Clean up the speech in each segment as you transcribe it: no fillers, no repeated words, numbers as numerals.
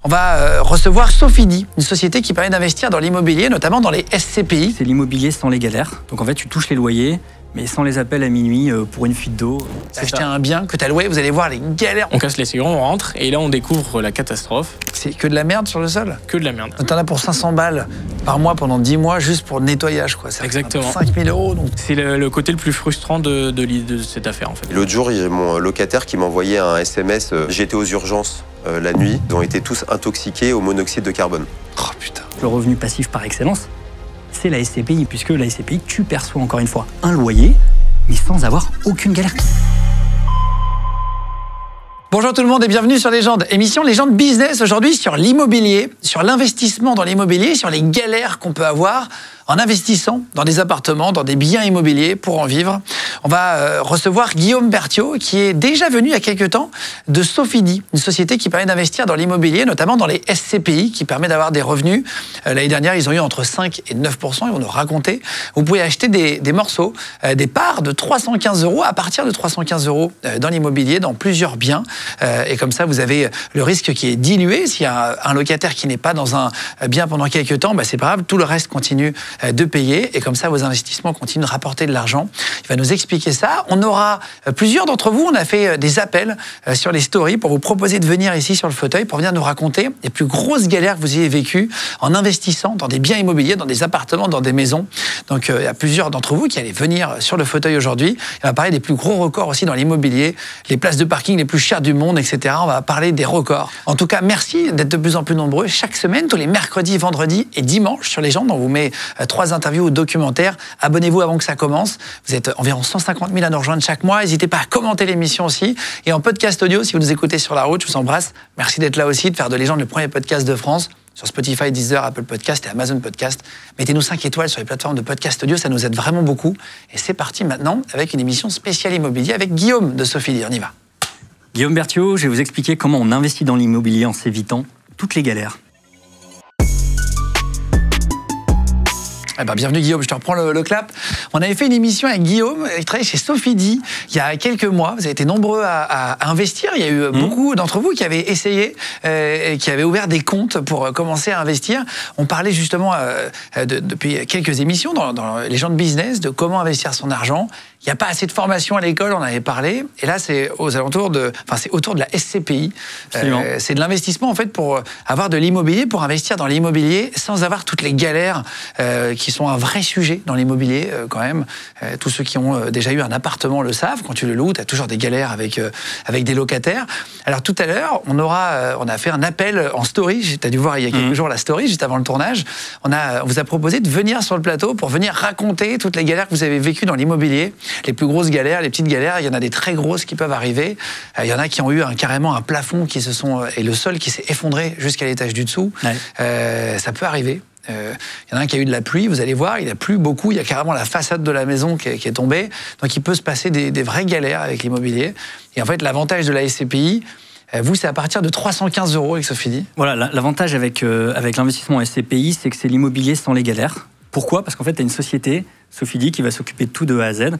On va recevoir Sofidy, une société qui permet d'investir dans l'immobilier, notamment dans les SCPI. C'est l'immobilier sans les galères. Donc en fait, tu touches les loyers, mais sans les appels à minuit pour une fuite d'eau. Acheter un bien que tu as loué, vous allez voir les galères. On casse les serrures, on rentre, et là on découvre la catastrophe. C'est que de la merde sur le sol. Que de la merde. T'en as pour 500 balles par mois pendant 10 mois juste pour le nettoyage, quoi. Exactement. 5 000 €. Donc... C'est le côté le plus frustrant de cette affaire, en fait. L'autre jour, j'ai mon locataire qui m'a envoyé un SMS. J'étais aux urgences la nuit. Ils ont été tous intoxiqués au monoxyde de carbone. Oh putain. Le revenu passif par excellence, c'est la SCPI, puisque la SCPI, tu perçois encore une fois un loyer, mais sans avoir aucune galère. Bonjour tout le monde et bienvenue sur Légende. Émission Légende Business aujourd'hui sur l'immobilier, sur l'investissement dans l'immobilier, sur les galères qu'on peut avoir en investissant dans des appartements, dans des biens immobiliers pour en vivre. On va recevoir Guillaume Berthiaud qui est déjà venu il y a quelques temps de Sofidy, une société qui permet d'investir dans l'immobilier, notamment dans les SCPI, qui permet d'avoir des revenus. L'année dernière, ils ont eu entre 5 et 9%, ils vont nous raconter. Vous pouvez acheter des morceaux, des parts de 315 € à partir de 315 € dans l'immobilier, dans plusieurs biens. Et comme ça, vous avez le risque qui est dilué. S'il y a un locataire qui n'est pas dans un bien pendant quelques temps, c'est pas grave, tout le reste continue de payer. Et comme ça, vos investissements continuent de rapporter de l'argent. Il va nous expliquer ça. On aura plusieurs d'entre vous. On a fait des appels sur les stories pour vous proposer de venir ici sur le fauteuil pour venir nous raconter les plus grosses galères que vous ayez vécues en investissant dans des biens immobiliers, dans des appartements, dans des maisons. Donc, il y a plusieurs d'entre vous qui allaient venir sur le fauteuil aujourd'hui. On va parler des plus gros records aussi dans l'immobilier, les places de parking les plus chères du monde, etc. On va parler des records. En tout cas, merci d'être de plus en plus nombreux chaque semaine, tous les mercredis, vendredis et dimanches sur Légende. On vous met 3 interviews ou documentaires. Abonnez-vous avant que ça commence. Vous êtes environ 150 000 à nous rejoindre chaque mois. N'hésitez pas à commenter l'émission aussi. Et en podcast audio, si vous nous écoutez sur la route, je vous embrasse. Merci d'être là aussi, de faire de Légende le premier podcast de France. Sur Spotify, Deezer, Apple Podcast et Amazon Podcast. Mettez-nous 5 étoiles sur les plateformes de podcast audio, ça nous aide vraiment beaucoup. Et c'est parti maintenant avec une émission spéciale immobilier avec Guillaume de Sofidy. On y va. Guillaume Berthiaud, je vais vous expliquer comment on investit dans l'immobilier en s'évitant toutes les galères. Bienvenue Guillaume, je te reprends le clap. On avait fait une émission avec Guillaume, il travaille chez Sofidy il y a quelques mois. Vous avez été nombreux à investir. Il y a eu beaucoup d'entre vous qui avaient essayé et qui avaient ouvert des comptes pour commencer à investir. On parlait justement depuis quelques émissions dans les gens de business de comment investir son argent. Il n'y a pas assez de formation à l'école, on avait parlé. Et là, c'est autour de la SCPI. C'est de l'investissement en fait pour avoir de l'immobilier, pour investir dans l'immobilier sans avoir toutes les galères qui sont un vrai sujet dans l'immobilier quand même. Tous ceux qui ont déjà eu un appartement le savent. Quand tu le loues, tu as toujours des galères avec des locataires. Alors tout à l'heure, on a fait un appel en story. Tu as dû voir il y a quelques jours la story, juste avant le tournage. On vous a proposé de venir sur le plateau pour venir raconter toutes les galères que vous avez vécues dans l'immobilier. Les plus grosses galères, les petites galères, il y en a des très grosses qui peuvent arriver. Il y en a qui ont eu carrément un plafond et le sol qui s'est effondré jusqu'à l'étage du dessous. Ouais. Ça peut arriver. Il y en a un qui a eu de la pluie, vous allez voir, il a plu beaucoup, il y a carrément la façade de la maison qui est tombée. Donc il peut se passer des vraies galères avec l'immobilier. Et en fait, l'avantage de la SCPI, vous, c'est à partir de 315 € avec Sofidy. Voilà, l'avantage avec l'investissement en SCPI, c'est que c'est l'immobilier sans les galères. Pourquoi ? Parce qu'en fait, tu as une société, Sofidy, qui va s'occuper de tout de A à Z.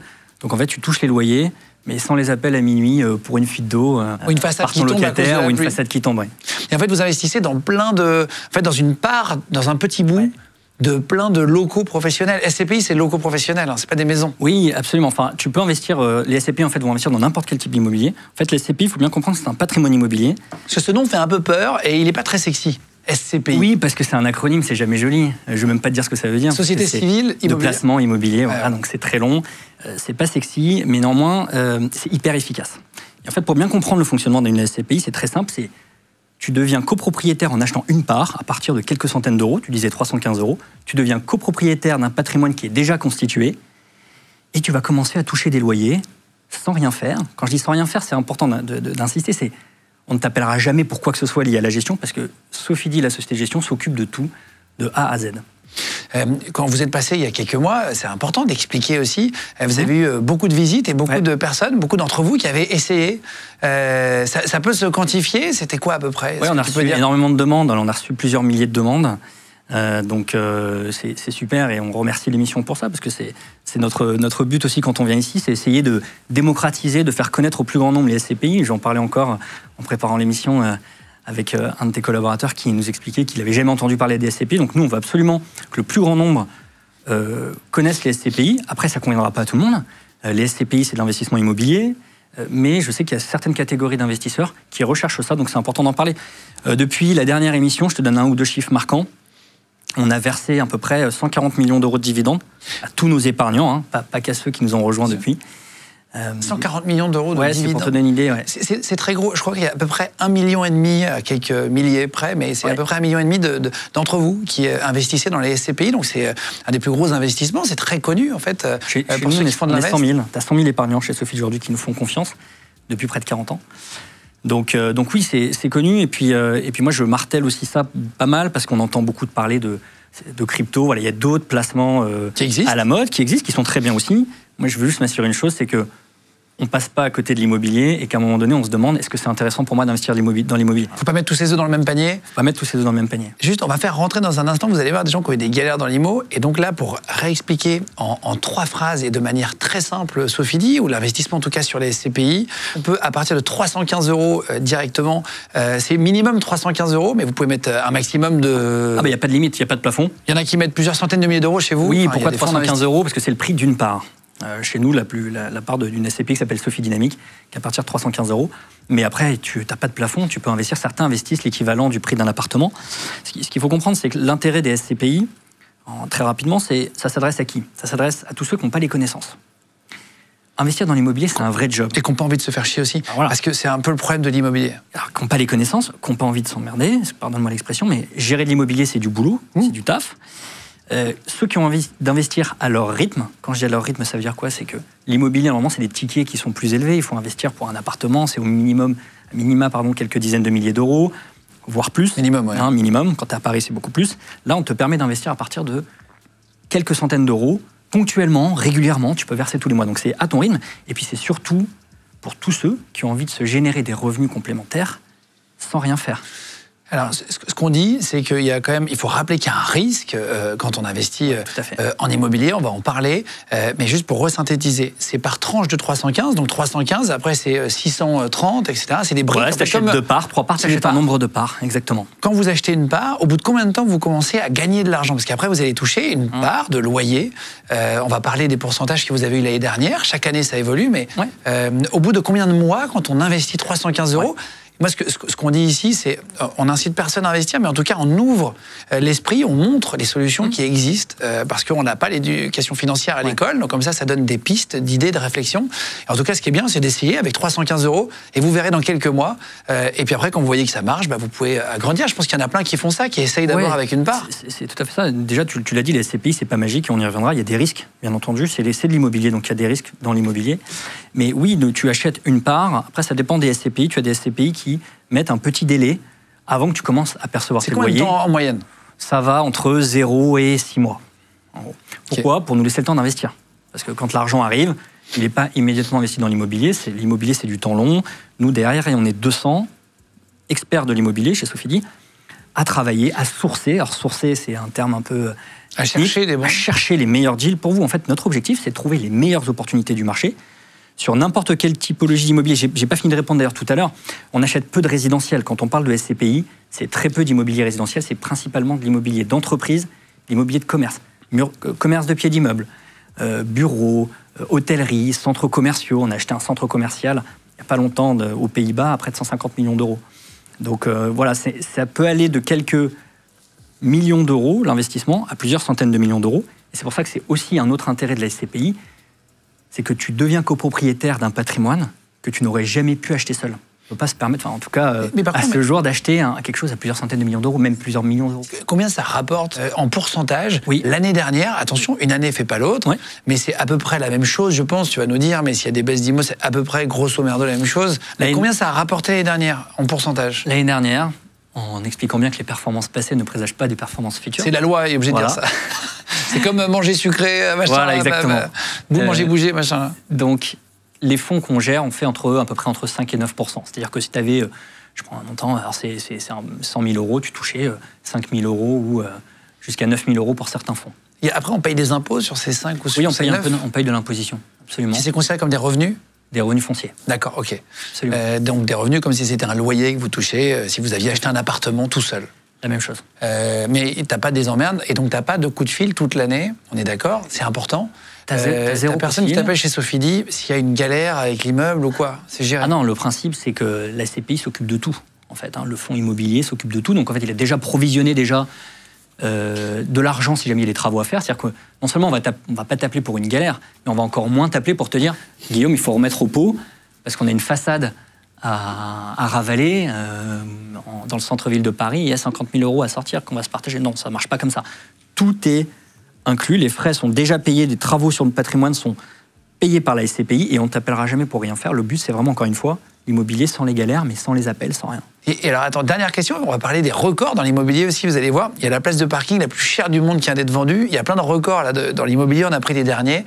Donc en fait, tu touches les loyers, mais sans les appels à minuit pour une fuite d'eau, ou une façade qui tombe locataire, ou une façade qui tombe. Ouais. Et en fait, vous investissez dans dans une part, dans un petit bout. Ouais. De plein de locaux professionnels. SCPI, c'est locaux professionnels, c'est pas des maisons. Oui, absolument. Enfin, tu peux investir. Les SCPI en fait vont investir dans n'importe quel type d'immobilier. En fait, les SCPI, il faut bien comprendre que c'est un patrimoine immobilier. Parce que ce nom fait un peu peur et il est pas très sexy. SCPI. Oui, parce que c'est un acronyme, c'est jamais joli. Je veux même pas te dire ce que ça veut dire. Société civile de placement immobilier. Voilà, donc c'est très long. C'est pas sexy, mais néanmoins, c'est hyper efficace. Et en fait, pour bien comprendre le fonctionnement d'une SCPI, c'est très simple. Tu deviens copropriétaire en achetant une part à partir de quelques centaines d'euros. Tu disais 315 €. Tu deviens copropriétaire d'un patrimoine qui est déjà constitué et tu vas commencer à toucher des loyers sans rien faire. Quand je dis sans rien faire, c'est important d'insister. On ne t'appellera jamais pour quoi que ce soit lié à la gestion parce que Sofidy, la société de gestion, s'occupe de tout, de A à Z. Quand vous êtes passé il y a quelques mois, c'est important d'expliquer aussi. Vous avez eu beaucoup de visites et beaucoup de personnes, beaucoup d'entre vous qui avaient essayé. Ça peut se quantifier. C'était quoi à peu près? Oui, on a reçu énormément de demandes. On a reçu plusieurs milliers de demandes. Donc c'est super et on remercie l'émission pour ça parce que c'est notre but aussi quand on vient ici, c'est essayer de démocratiser, de faire connaître au plus grand nombre les SCPI. J'en parlais encore en préparant l'émission avec un de tes collaborateurs qui nous expliquait qu'il n'avait jamais entendu parler des SCPI. Donc nous, on veut absolument que le plus grand nombre connaissent les SCPI. Après, ça ne conviendra pas à tout le monde. Les SCPI, c'est de l'investissement immobilier. Mais je sais qu'il y a certaines catégories d'investisseurs qui recherchent ça, donc c'est important d'en parler. Depuis la dernière émission, je te donne 1 ou 2 chiffres marquants. On a versé à peu près 140 millions d'euros de dividendes à tous nos épargnants, hein, pas qu'à ceux qui nous ont rejoints depuis. 140 millions d'euros de dividendes. C'est pour te donner une idée. Ouais. C'est très gros. Je crois qu'il y a à peu près 1,5 million, à quelques milliers près, mais c'est à peu près 1,5 million d'entre vous qui investissez dans les SCPI. Donc c'est un des plus gros investissements. C'est très connu en fait pour ceux qui font de l'invest. Tu as 100 000 épargnants chez Sofidy aujourd'hui qui nous font confiance depuis près de 40 ans. Donc oui, c'est connu. Et puis moi, je martèle aussi ça pas mal parce qu'on entend beaucoup de parler de crypto. Voilà, il y a d'autres placements à la mode qui existent, qui sont très bien aussi. Moi, je veux juste m'assurer une chose, c'est que on passe pas à côté de l'immobilier et qu'à un moment donné, on se demande est-ce que c'est intéressant pour moi d'investir dans l'immobilier. Faut pas mettre tous ses œufs dans le même panier. Faut pas mettre tous ses œufs dans le même panier. Juste, on va faire rentrer dans un instant, vous allez voir des gens qui ont eu des galères dans l'IMO. Et donc là, pour réexpliquer en 3 phrases et de manière très simple Sofidy, ou l'investissement en tout cas sur les SCPI, on peut à partir de 315 € directement, c'est minimum 315 €, mais vous pouvez mettre un maximum de... Ah bah il n'y a pas de limite, il n'y a pas de plafond. Il y en a qui mettent plusieurs centaines de milliers d'euros chez vous. Oui, pourquoi 315 €? Parce que c'est le prix d'une part. Chez nous, la part d'une SCPI qui s'appelle Sophie Dynamique, qui est à partir de 315 €. Mais après, tu n'as pas de plafond, tu peux investir. Certains investissent l'équivalent du prix d'un appartement. Ce qu'il faut comprendre, c'est que l'intérêt des SCPI, très rapidement, ça s'adresse à qui? Ça s'adresse à tous ceux qui n'ont pas les connaissances. Investir dans l'immobilier, c'est un vrai job. Et qui n'ont pas envie de se faire chier aussi. Voilà. Parce que c'est un peu le problème de l'immobilier. Alors, qui n'ont pas les connaissances, qui n'ont pas envie de s'emmerder, pardonne-moi l'expression, mais gérer de l'immobilier, c'est du boulot, c'est du taf. Ceux qui ont envie d'investir à leur rythme, quand je dis à leur rythme, ça veut dire quoi? C'est que l'immobilier, normalement, c'est des tickets qui sont plus élevés. Il faut investir pour un appartement, c'est au minimum, quelques dizaines de milliers d'euros, voire plus. Minimum, ouais. Minimum. Quand tu es à Paris, c'est beaucoup plus. Là, on te permet d'investir à partir de quelques centaines d'euros, ponctuellement, régulièrement. Tu peux verser tous les mois. Donc, c'est à ton rythme. Et puis, c'est surtout pour tous ceux qui ont envie de se générer des revenus complémentaires sans rien faire. Alors, ce qu'on dit, c'est qu'il y a quand même, il faut rappeler qu'il y a un risque quand on investit en immobilier. On va en parler, mais juste pour resynthétiser, c'est par tranche de 315. Donc 315, après c'est 630, etc. C'est des briques. Ouais, tu achètes 2 parts, 3 parts, tu achètes un nombre de parts, exactement. Quand vous achetez une part, au bout de combien de temps vous commencez à gagner de l'argent? Parce qu'après, vous allez toucher une part de loyer. On va parler des pourcentages que vous avez eu l'année dernière. Chaque année, ça évolue, mais au bout de combien de mois, quand on investit 315 €, moi, ce qu'on dit ici, c'est on n'incite personne à investir, mais en tout cas, on ouvre l'esprit, on montre les solutions qui existent, parce qu'on n'a pas l'éducation financière à l'école, donc comme ça donne des pistes, d'idées, de réflexion. Et en tout cas, ce qui est bien, c'est d'essayer avec 315 €, et vous verrez dans quelques mois. Et puis après, quand vous voyez que ça marche, vous pouvez agrandir. Je pense qu'il y en a plein qui font ça, qui essayent d'abord avec une part. C'est tout à fait ça. Déjà, tu l'as dit, les SCPI, c'est pas magique, on y reviendra. Il y a des risques, bien entendu. C'est de l'immobilier, donc il y a des risques dans l'immobilier. Mais oui, tu achètes une part. Après, ça dépend des SCPI. Tu as des SCPI qui mettent un petit délai avant que tu commences à percevoir tes loyers. C'est combien de temps en moyenne? Ça va entre 0 et 6 mois. En gros. Pourquoi? Pour nous laisser le temps d'investir. Parce que quand l'argent arrive, il n'est pas immédiatement investi dans l'immobilier. L'immobilier, c'est du temps long. Nous, derrière, on est 200 experts de l'immobilier chez Sofidy à travailler, à sourcer. Alors, sourcer, c'est un terme un peu... À chercher les meilleurs deals pour vous. En fait, notre objectif, c'est de trouver les meilleures opportunités du marché sur n'importe quelle typologie d'immobilier. J'ai pas fini de répondre d'ailleurs tout à l'heure. On achète peu de résidentiel. Quand on parle de SCPI, c'est très peu d'immobilier résidentiel. C'est principalement de l'immobilier d'entreprise, de l'immobilier de commerce. Commerce de pieds d'immeubles, bureaux, hôtellerie, centres commerciaux. On a acheté un centre commercial il n'y a pas longtemps aux Pays-Bas à près de 150 millions d'euros. Donc voilà, ça peut aller de quelques millions d'euros, l'investissement, à plusieurs centaines de millions d'euros. Et c'est pour ça que c'est aussi un autre intérêt de la SCPI, c'est que tu deviens copropriétaire d'un patrimoine que tu n'aurais jamais pu acheter seul. On ne peut pas se permettre, en tout cas, ce jour, d'acheter quelque chose à plusieurs centaines de millions d'euros, même plusieurs millions d'euros. Combien ça rapporte en pourcentage? L'année dernière, attention, une année ne fait pas l'autre, mais c'est à peu près la même chose, je pense. Tu vas nous dire, mais s'il y a des baisses d'IMO, c'est à peu près grosso merdo la même chose. Combien ça a rapporté l'année dernière en pourcentage? L'année dernière, en expliquant bien que les performances passées ne présagent pas des performances futures. C'est la loi, est obligé de dire ça. C'est comme manger sucré, machin. Voilà, exactement. Manger, bouger, machin. Donc, les fonds qu'on gère, on fait à peu près entre 5 et 9 %. C'est-à-dire que si tu avais, je prends un montant, alors c'est 100 000 €, tu touchais 5 000 € ou jusqu'à 9 000 € pour certains fonds. Et après, on paye des impôts sur ces 5 ou sur ces 9? On paye de l'imposition, absolument. C'est considéré comme des revenus? des revenus fonciers. D'accord, ok. Donc des revenus comme si c'était un loyer que vous touchez si vous aviez acheté un appartement tout seul. La même chose. Mais tu n'as pas des emmerdes et donc tu n'as pas de coup de fil toute l'année, on est d'accord, c'est important. T'as personne qui t'appelle chez Sofidy s'il y a une galère avec l'immeuble ou quoi, c'est géré. Ah non, le principe c'est que la SCPI s'occupe de tout. En fait, le fonds immobilier s'occupe de tout. Donc en fait, il a déjà provisionné de l'argent si jamais il y a des travaux à faire. C'est-à-dire que non seulement on va pas t'appeler pour une galère, mais on va encore moins t'appeler pour te dire Guillaume, il faut remettre au pot parce qu'on a une façade à ravaler dans le centre-ville de Paris. Il y a 50 000 € à sortir qu'on va se partager. Non, ça marche pas comme ça. Tout est inclus. Les frais sont déjà payés. Des travaux sur le patrimoine sont payés par la SCPI et on ne t'appellera jamais pour rien faire. Le but, c'est vraiment, encore une fois, l'immobilier sans les galères, mais sans les appels, sans rien. Et alors, attends, dernière question, on va parler des records dans l'immobilier aussi, vous allez voir. Il y a la place de parking la plus chère du monde qui vient d'être vendue. Il y a plein de records là, dans l'immobilier, on a pris les derniers.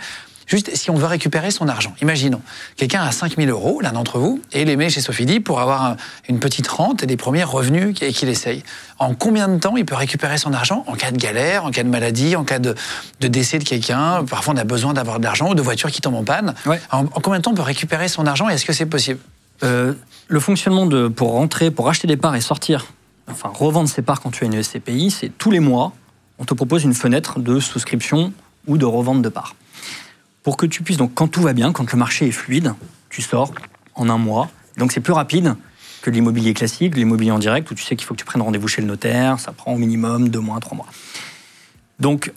Juste, si on veut récupérer son argent, imaginons, quelqu'un a 5 000 €, l'un d'entre vous, et il les met chez Sofidy pour avoir une petite rente et des premiers revenus qu'il essaye. En combien de temps il peut récupérer son argent en cas de galère, en cas de maladie, en cas de décès de quelqu'un? Parfois, on a besoin d'avoir de l'argent ou de voitures qui tombent en panne. Ouais. En combien de temps on peut récupérer son argent et est-ce que c'est possible? Le fonctionnement pour rentrer, pour acheter des parts et sortir, enfin revendre ses parts quand tu as une SCPI, c'est tous les mois, on te propose une fenêtre de souscription ou de revente de parts. Pour que tu puisses, donc quand tout va bien, quand le marché est fluide, tu sors en un mois. Donc c'est plus rapide que l'immobilier classique, l'immobilier en direct, où tu sais qu'il faut que tu prennes rendez-vous chez le notaire, ça prend au minimum 2 mois, 3 mois. Donc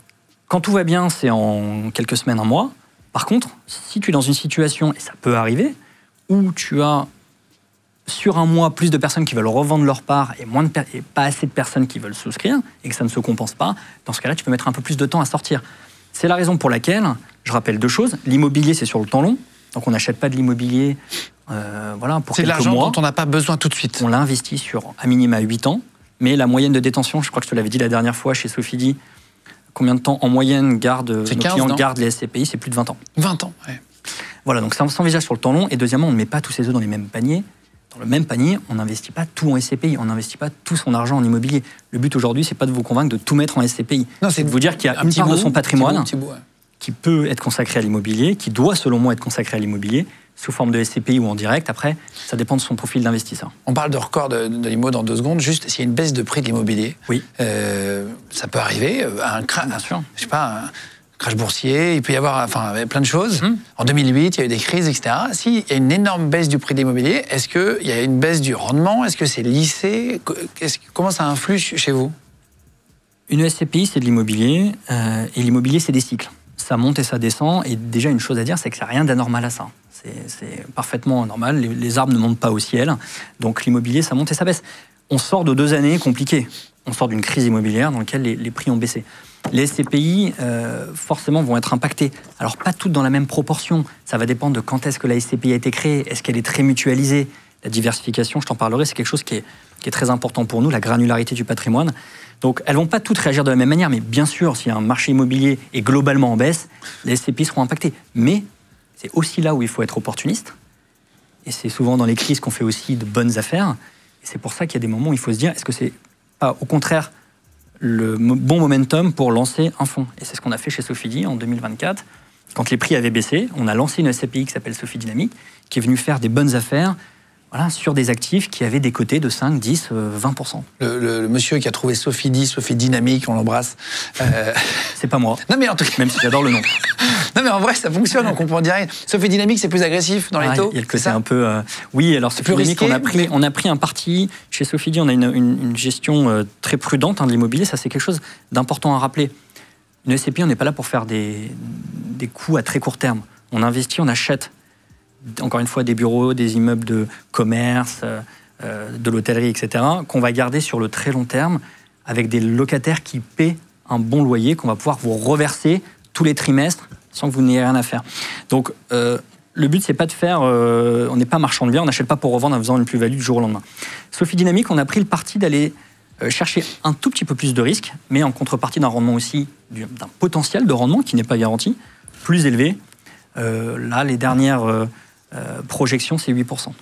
quand tout va bien, c'est en quelques semaines, un mois. Par contre, si tu es dans une situation, et ça peut arriver, où tu as sur un mois plus de personnes qui veulent revendre leur part et pas assez de personnes qui veulent souscrire, et que ça ne se compense pas, dans ce cas-là, tu peux mettre un peu plus de temps à sortir. C'est la raison pour laquelle, je rappelle 2 choses, l'immobilier c'est sur le temps long, donc on n'achète pas de l'immobilier pour quelques mois. C'est de l'argent dont on n'a pas besoin tout de suite. On l'investit sur à minima 8 ans, mais la moyenne de détention, je crois que je te l'avais dit la dernière fois chez Sofidy, combien de temps en moyenne nos clients gardent les SCPI, c'est plus de 20 ans. 20 ans, oui. Voilà, donc ça s'envisage sur le temps long, et deuxièmement, on ne met pas tous ses œufs dans les mêmes paniers. Dans le même panier, on n'investit pas tout en SCPI, on n'investit pas tout son argent en immobilier. Le but aujourd'hui, c'est pas de vous convaincre de tout mettre en SCPI. Non, c'est de vous dire qu'il y a une part de son patrimoine qui peut être consacrée à l'immobilier, qui doit selon moi être consacrée à l'immobilier, sous forme de SCPI ou en direct. Après, ça dépend de son profil d'investisseur. On parle de record de l'immo dans 2 secondes. Juste, s'il y a une baisse de prix de l'immobilier, oui. Ça peut arriver, un crash, bien sûr. Je sais pas, un crash boursier, il peut y avoir plein de choses. En 2008, il y a eu des crises, etc. S'il y a une énorme baisse du prix de l'immobilier, est-ce qu'il y a une baisse du rendement? Est-ce que c'est lissé? Comment ça influe chez vous? Une SCPI, c'est de l'immobilier, et l'immobilier, c'est des cycles. Ça monte et ça descend, et déjà une chose à dire, c'est que ça n'a rien d'anormal à ça. C'est parfaitement normal, les arbres ne montent pas au ciel, donc l'immobilier, ça monte et ça baisse. On sort de 2 années compliquées. On sort d'une crise immobilière dans laquelle les prix ont baissé. Les SCPI, forcément, vont être impactés. Alors, pas toutes dans la même proportion. Ça va dépendre de quand est-ce que la SCPI a été créée. Est-ce qu'elle est très mutualisée? La diversification, je t'en parlerai, c'est quelque chose qui est très important pour nous, la granularité du patrimoine. Donc, elles ne vont pas toutes réagir de la même manière, mais bien sûr, si un marché immobilier est globalement en baisse, les SCPI seront impactés. Mais c'est aussi là où il faut être opportuniste. Et c'est souvent dans les crises qu'on fait aussi de bonnes affaires. Et c'est pour ça qu'il y a des moments où il faut se dire, est-ce que c'est pas, au contraire, le bon momentum pour lancer un fonds? Et c'est ce qu'on a fait chez Sofidy en 2024. Quand les prix avaient baissé, on a lancé une SCPI qui s'appelle Sofidy Dynamique, qui est venue faire des bonnes affaires, voilà, sur des actifs qui avaient des cotés de 5, 10, 20%. Le monsieur qui a trouvé Sofidy Dynamique, on l'embrasse. C'est pas moi. Non mais en tout cas, même si j'adore le nom. Non mais en vrai ça fonctionne, on comprend direct. Sofidy Dynamique c'est plus agressif dans les taux. Il y a le côté un peu. Oui, alors c'est plus risqué. On a pris un parti chez Sofidy, on a une gestion très prudente de l'immobilier. Ça c'est quelque chose d'important à rappeler. Une SCPI, on n'est pas là pour faire des coûts à très court terme. On investit, on achète. Encore une fois, des bureaux, des immeubles de commerce, de l'hôtellerie, etc., qu'on va garder sur le très long terme avec des locataires qui paient un bon loyer qu'on va pouvoir vous reverser tous les trimestres sans que vous n'ayez rien à faire. Donc, le but, c'est pas de faire... on n'est pas marchand de biens, on n'achète pas pour revendre en faisant une plus-value du jour au lendemain. Sofidy Dynamique, on a pris le parti d'aller chercher un tout petit peu plus de risques, mais en contrepartie d'un rendement aussi, d'un potentiel de rendement qui n'est pas garanti, plus élevé. Là, les dernières... projection, c'est 8%.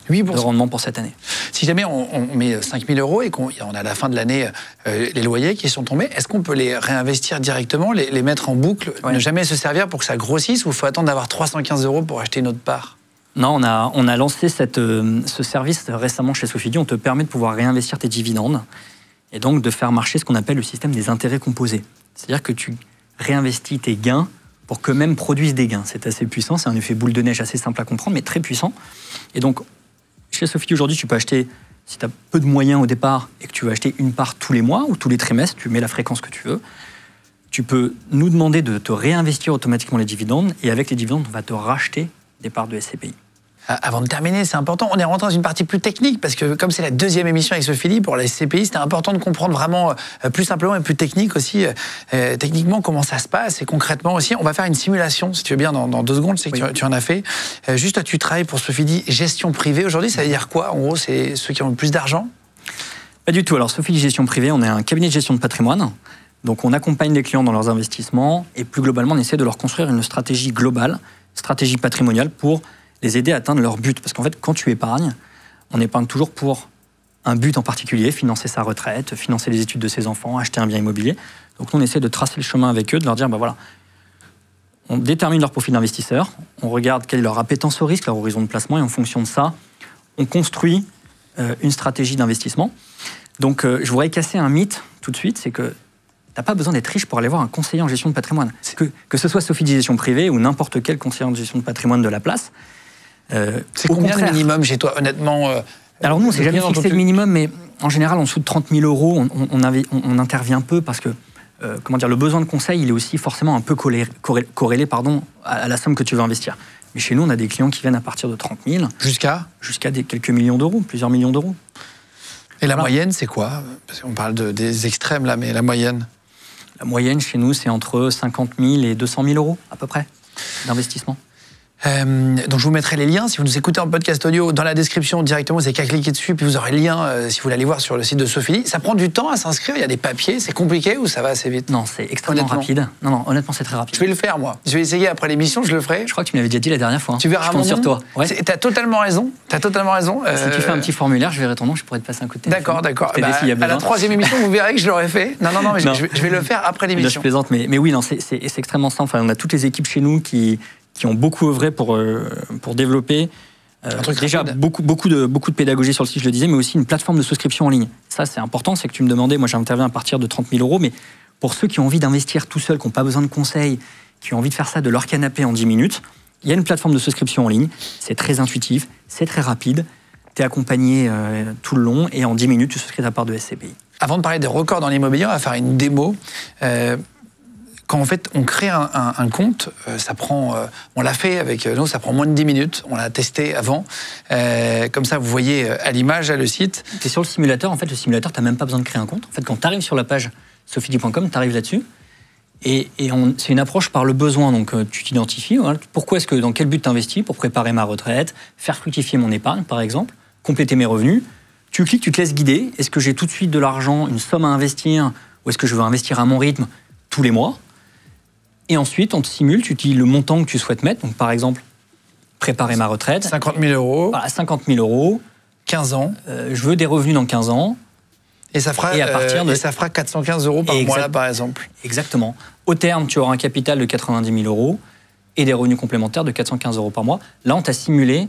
8% de rendement pour cette année. Si jamais on met 5 000 € et qu'on a à la fin de l'année les loyers qui sont tombés, est-ce qu'on peut les réinvestir directement, les mettre en boucle, ne jamais se servir pour que ça grossisse, ou il faut attendre d'avoir 315 € pour acheter une autre part? Non, on a lancé ce service récemment chez Sofidy. On te permet de pouvoir réinvestir tes dividendes et donc de faire marcher ce qu'on appelle le système des intérêts composés. C'est-à-dire que tu réinvestis tes gains pour qu'eux-mêmes produisent des gains. C'est assez puissant, c'est un effet boule de neige assez simple à comprendre, mais très puissant. Et donc, chez Sofidy aujourd'hui, tu peux acheter, si tu as peu de moyens au départ et que tu veux acheter une part tous les mois ou tous les trimestres, tu mets la fréquence que tu veux, tu peux nous demander de te réinvestir automatiquement les dividendes et avec les dividendes, on va te racheter des parts de SCPI. Avant de terminer, c'est important, on est rentré dans une partie plus technique, parce que comme c'est la deuxième émission avec Sofidy pour la SCPI, c'était important de comprendre vraiment plus simplement et plus technique aussi, techniquement comment ça se passe et concrètement aussi. On va faire une simulation, si tu veux bien, dans 2 secondes, je sais que tu en as fait. Juste, toi, tu travailles pour Sofidy Gestion Privée. Aujourd'hui, ça veut dire quoi? En gros, c'est ceux qui ont le plus d'argent? Pas du tout. Alors, Sofidy Gestion Privée, on est un cabinet de gestion de patrimoine. Donc, on accompagne les clients dans leurs investissements et plus globalement, on essaie de leur construire une stratégie globale, stratégie patrimoniale pour les aider à atteindre leur but. Parce qu'en fait, quand tu épargnes, on épargne toujours pour un but en particulier, financer sa retraite, financer les études de ses enfants, acheter un bien immobilier. Donc nous, on essaie de tracer le chemin avec eux, de leur dire, voilà, on détermine leur profil d'investisseur, on regarde quelle est leur appétence au risque, leur horizon de placement, et en fonction de ça, on construit une stratégie d'investissement. Donc je voudrais casser un mythe tout de suite, c'est que tu n'as pas besoin d'être riche pour aller voir un conseiller en gestion de patrimoine. Que ce soit Sofidy Gestion Privée ou n'importe quel conseiller en gestion de patrimoine de la place. C'est combien le minimum chez toi, honnêtement Alors nous, on ne s'est jamais fixé le minimum, mais en général, en dessous de 30 000 euros, on intervient peu parce que le besoin de conseil, il est aussi forcément un peu corrélé à la somme que tu veux investir. Mais chez nous, on a des clients qui viennent à partir de 30 000. Jusqu'à quelques millions d'euros, plusieurs millions d'euros. Et la moyenne, c'est quoi? Parce qu'on parle des extrêmes là, mais la moyenne? La moyenne chez nous, c'est entre 50 000 et 200 000 euros, à peu près, d'investissement. Donc je vous mettrai les liens, si vous nous écoutez en podcast audio, dans la description directement, vous n'avez qu'à cliquer dessus, puis vous aurez le lien si vous voulez aller voir sur le site de Sofidy. Ça prend du temps à s'inscrire, il y a des papiers, c'est compliqué ou ça va assez vite? Non, c'est extrêmement rapide. Non, honnêtement, c'est très rapide. Je vais le faire, moi. Je vais essayer après l'émission, je le ferai. Je crois que tu me l'avais déjà dit la dernière fois. Tu verras mon nom sur toi. Ouais. T'as totalement raison. Si tu fais un petit formulaire, je verrai ton nom, je pourrais te passer un coup de téléphone. D'accord. À la 3e émission, vous verrez que je l'aurai fait. Non, mais je vais le faire après l'émission. Je plaisante, mais oui, c'est extrêmement simple. Enfin, on a toutes les équipes chez nous qui ont beaucoup œuvré pour développer déjà beaucoup de pédagogie sur le site, je le disais, mais aussi une plateforme de souscription en ligne. Ça, c'est important, c'est que tu me demandais, moi j'interviens à partir de 30 000 euros, mais pour ceux qui ont envie d'investir tout seuls, qui n'ont pas besoin de conseils, qui ont envie de faire ça de leur canapé en 10 minutes, il y a une plateforme de souscription en ligne, c'est très intuitif, c'est très rapide, tu es accompagné tout le long, et en 10 minutes, tu souscris ta part de SCPI. Avant de parler des records dans l'immobilier, on va faire une démo. Quand en fait on crée un compte, ça prend, on l'a fait avec nous, ça prend moins de 10 minutes, on l'a testé avant. Comme ça, vous voyez à l'image, le site. Tu es sur le simulateur, en fait, le simulateur, tu n'as même pas besoin de créer un compte. En fait, quand tu arrives sur la page sofidy.com, tu arrives là-dessus. Et c'est une approche par le besoin, donc tu t'identifies. Voilà. Pourquoi est-ce que, dans quel but tu investis? Pour préparer ma retraite, faire fructifier mon épargne, par exemple, compléter mes revenus. Tu cliques, tu te laisses guider. Est-ce que j'ai tout de suite de l'argent, une somme à investir, ou est-ce que je veux investir à mon rythme tous les mois? Et ensuite, on te simule, tu dis le montant que tu souhaites mettre. Donc, par exemple, préparer ma retraite. 50 000 euros. Voilà, 50 000 euros. 15 ans. Je veux des revenus dans 15 ans. Et ça fera, ça fera 415 euros par mois, là, par exemple. Exactement. Au terme, tu auras un capital de 90 000 euros et des revenus complémentaires de 415 euros par mois. Là, on t'a simulé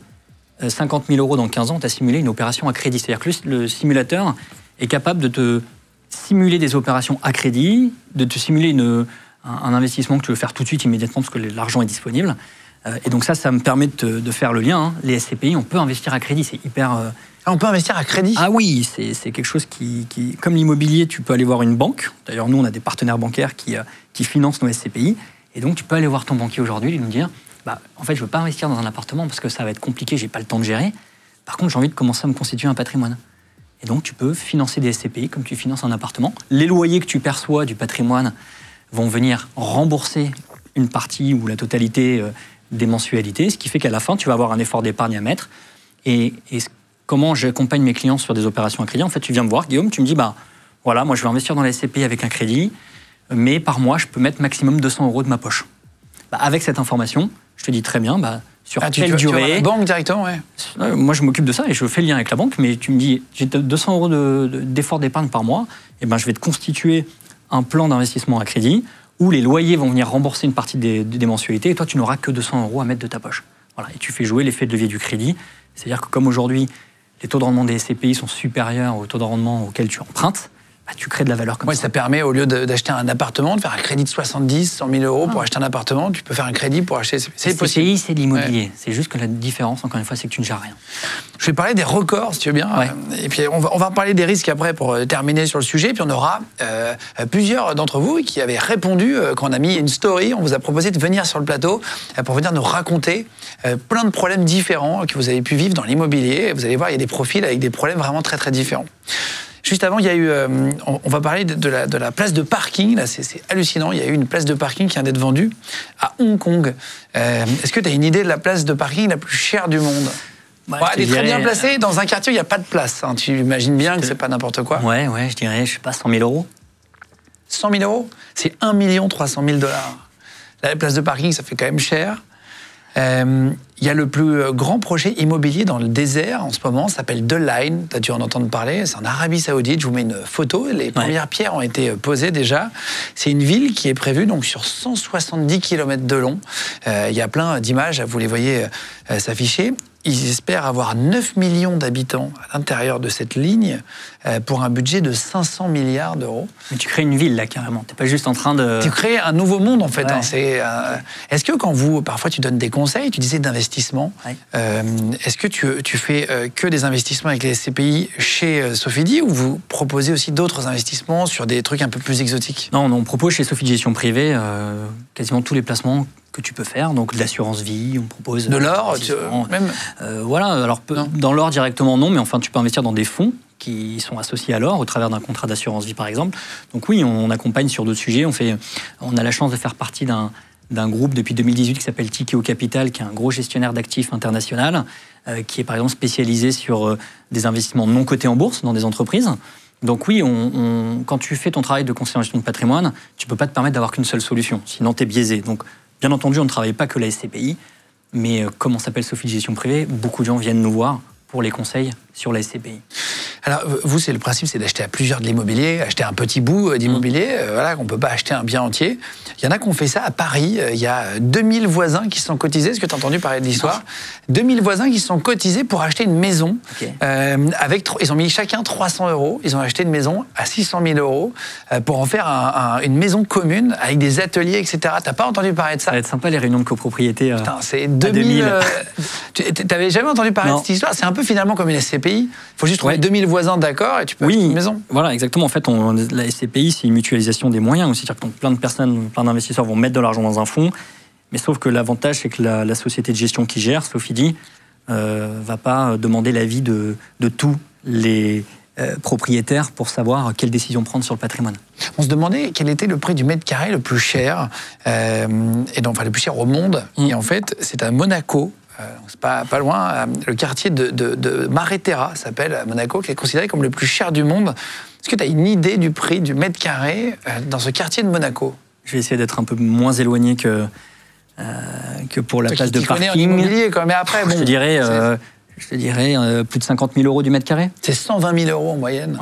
50 000 euros dans 15 ans, on t'a simulé une opération à crédit. C'est-à-dire que le simulateur est capable de te simuler des opérations à crédit, de te simuler un investissement que tu veux faire tout de suite, immédiatement, parce que l'argent est disponible. Et donc ça me permet de faire le lien. Hein. Les SCPI, on peut investir à crédit, c'est hyper... on peut investir à crédit? Ah oui, c'est quelque chose qui... Comme l'immobilier, tu peux aller voir une banque. D'ailleurs, nous, on a des partenaires bancaires qui financent nos SCPI. Et donc, tu peux aller voir ton banquier aujourd'hui et lui dire, en fait, je ne veux pas investir dans un appartement parce que ça va être compliqué, je n'ai pas le temps de gérer. Par contre, j'ai envie de commencer à me constituer un patrimoine. Et donc, tu peux financer des SCPI comme tu finances un appartement. Les loyers que tu perçois du patrimoine vont venir rembourser une partie ou la totalité des mensualités, ce qui fait qu'à la fin, tu vas avoir un effort d'épargne à mettre. Et comment j'accompagne mes clients sur des opérations à crédit? En fait, tu viens me voir, Guillaume, tu me dis, voilà, moi je vais investir dans la SCPI avec un crédit, mais par mois, je peux mettre maximum 200 euros de ma poche. Avec cette information, je te dis très bien, sur quelle durée... Tu vas à la banque directement, ouais. Moi, je m'occupe de ça et je fais le lien avec la banque, mais tu me dis, j'ai 200 euros d'effort d'épargne par mois, et je vais te constituer un plan d'investissement à crédit où les loyers vont venir rembourser une partie des mensualités et toi, tu n'auras que 200 euros à mettre de ta poche. Voilà, et tu fais jouer l'effet de levier du crédit. C'est-à-dire que comme aujourd'hui, les taux de rendement des SCPI sont supérieurs aux taux de rendement auxquels tu empruntes, tu crées de la valeur comme ça. Ça permet, au lieu d'acheter un appartement, de faire un crédit de 70, 100 000 euros pour acheter un appartement, tu peux faire un crédit pour acheter... C'est possible. C'est de l'immobilier. C'est juste que la différence, encore une fois, c'est que tu ne gères rien. Je vais parler des records, si tu veux bien. Ouais. Et puis, on va parler des risques après pour terminer sur le sujet. Puis, on aura plusieurs d'entre vous qui avaient répondu quand on a mis une story. On vous a proposé de venir sur le plateau pour venir nous raconter plein de problèmes différents que vous avez pu vivre dans l'immobilier. Vous allez voir, il y a des profils avec des problèmes vraiment très, très différents. Juste avant, il y a eu, on va parler de la place de parking. Là, c'est hallucinant. Il y a eu une place de parking qui vient d'être vendue à Hong Kong. Est-ce que tu as une idée de la place de parking la plus chère du monde? Elle est très bien placée dans un quartier où il n'y a pas de place. Hein. Tu imagines bien que c'est pas n'importe quoi. Ouais, je dirais, je sais pas, 100 000 euros. 100 000 euros, c'est 1 300 000 $. La place de parking, ça fait quand même cher. Il y a le plus grand projet immobilier dans le désert en ce moment, ça s'appelle The Line, tu as dû en entendre parler, c'est en Arabie Saoudite, je vous mets une photo, les premières pierres ont été posées déjà. C'est une ville qui est prévue donc, sur 170 km de long, il y a plein d'images, vous les voyez s'afficher. Ils espèrent avoir 9 millions d'habitants à l'intérieur de cette ligne pour un budget de 500 milliards d'euros. Mais tu crées une ville, là, carrément. Tu n'es pas juste en train de... Tu crées un nouveau monde, en fait. Ouais. Hein. Est-ce que quand parfois tu donnes des conseils, tu disais d'investissement, est-ce que tu fais que des investissements avec les SCPI chez Sofidy ou vous proposez aussi d'autres investissements sur des trucs un peu plus exotiques? Non, on propose chez Sofidy Gestion Privée quasiment tous les placements que tu peux faire, donc de l'assurance vie, on propose... De l'or, même voilà, alors dans l'or directement non, mais enfin tu peux investir dans des fonds qui sont associés à l'or au travers d'un contrat d'assurance vie par exemple. Donc oui, on accompagne sur d'autres sujets, on a la chance de faire partie d'un groupe depuis 2018 qui s'appelle Tikeo Capital, qui est un gros gestionnaire d'actifs international, qui est par exemple spécialisé sur des investissements non cotés en bourse dans des entreprises. Donc oui, quand tu fais ton travail de conseiller en gestion de patrimoine, tu ne peux pas te permettre d'avoir qu'une seule solution, sinon tu es biaisé. Donc bien entendu, on ne travaille pas que la SCPI, mais comme on s'appelle Sofidy Gestion Privée, beaucoup de gens viennent nous voir pour les conseils sur la SCPI. Alors, vous, le principe, c'est d'acheter à plusieurs de l'immobilier, acheter un petit bout d'immobilier, voilà, qu'on ne peut pas acheter un bien entier. Il y en a qui ont fait ça à Paris. Il y a 2000 voisins qui se sont cotisés. Est-ce que tu as entendu parler de l'histoire? 2000 voisins qui se sont cotisés pour acheter une maison. Okay. Ils ont mis chacun 300 euros. Ils ont acheté une maison à 600 000 euros pour en faire une maison commune avec des ateliers, etc. Tu n'as pas entendu parler de ça? Ça va être sympa, les réunions de copropriété. Putain, c'est 2000. Tu n'avais jamais entendu parler de cette histoire? C'est un peu finalement comme une SCPI. Il faut juste trouver 2000 voisins d'accord et tu peux acheter une maison. Voilà, exactement. En fait, la SCPI, c'est une mutualisation des moyens aussi. C'est-à-dire que plein de personnes, plein d'investisseurs vont mettre de l'argent dans un fonds, mais sauf que l'avantage, c'est que la société de gestion qui gère, Sofidy, va pas demander l'avis de tous les propriétaires pour savoir quelle décision prendre sur le patrimoine. On se demandait quel était le prix du mètre carré le plus cher, le plus cher au monde. Et en fait, c'est à Monaco. C'est pas loin, le quartier de Maretera s'appelle à Monaco, qui est considéré comme le plus cher du monde. Est-ce que tu as une idée du prix du mètre carré dans ce quartier de Monaco? Je vais essayer d'être un peu moins éloigné que pour la place de parking. En immobilier, quand même. Mais après, bon, je te dirais plus de 50 000 euros du mètre carré. C'est 120 000 euros en moyenne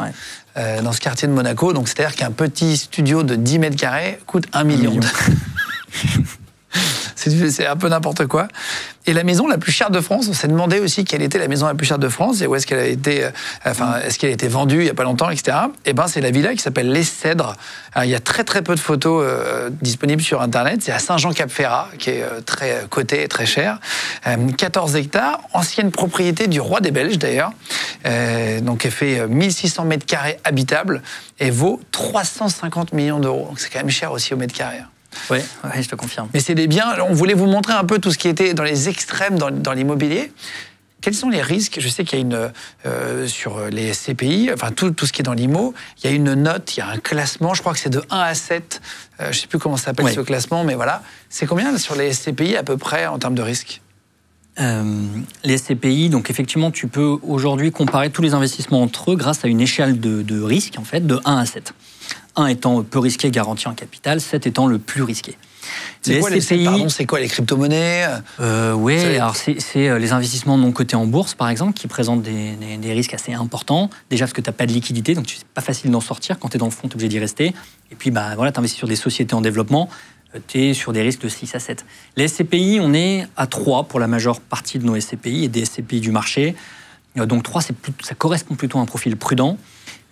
dans ce quartier de Monaco. Donc c'est-à-dire qu'un petit studio de 10 mètres carrés coûte 1 million. C'est un peu n'importe quoi. Et la maison la plus chère de France, on s'est demandé aussi quelle était la maison la plus chère de France et où est-ce qu'elle a été, est-ce qu'elle a été vendue il n'y a pas longtemps, etc. Et ben c'est la villa qui s'appelle Les Cèdres. Alors, il y a très très peu de photos disponibles sur Internet. C'est à Saint-Jean-Cap-Ferrat, qui est très coté et très cher. 14 hectares, ancienne propriété du roi des Belges d'ailleurs. Donc elle fait 1600 mètres carrés habitables et vaut 350 millions d'euros. Donc c'est quand même cher aussi au mètre carré. Oui, je te confirme. Mais c'est des biens, on voulait vous montrer un peu tout ce qui était dans les extrêmes dans l'immobilier. Quels sont les risques? Je sais qu'il y a sur les SCPI, enfin tout ce qui est dans l'IMO, il y a une note, il y a un classement, je crois que c'est de 1 à 7. Je ne sais plus comment ça s'appelle ce classement, mais voilà. C'est combien sur les SCPI à peu près en termes de risque? Les SCPI, donc effectivement, tu peux aujourd'hui comparer tous les investissements entre eux grâce à une échelle de risque, en fait, de 1 à 7. 1 étant peu risqué, garanti en capital, 7 étant le plus risqué. C'est quoi, c'est quoi les crypto-monnaies? Oui, alors c'est les investissements non cotés en bourse, par exemple, qui présentent des risques assez importants. Déjà parce que tu n'as pas de liquidité, donc c'est pas facile d'en sortir. Quand tu es dans le fond, tu es obligé d'y rester. Et puis, tu investis sur des sociétés en développement. tu es sur des risques de 6 à 7. Les SCPI, on est à 3 pour la majeure partie de nos SCPI et des SCPI du marché. Donc 3, ça correspond plutôt à un profil prudent.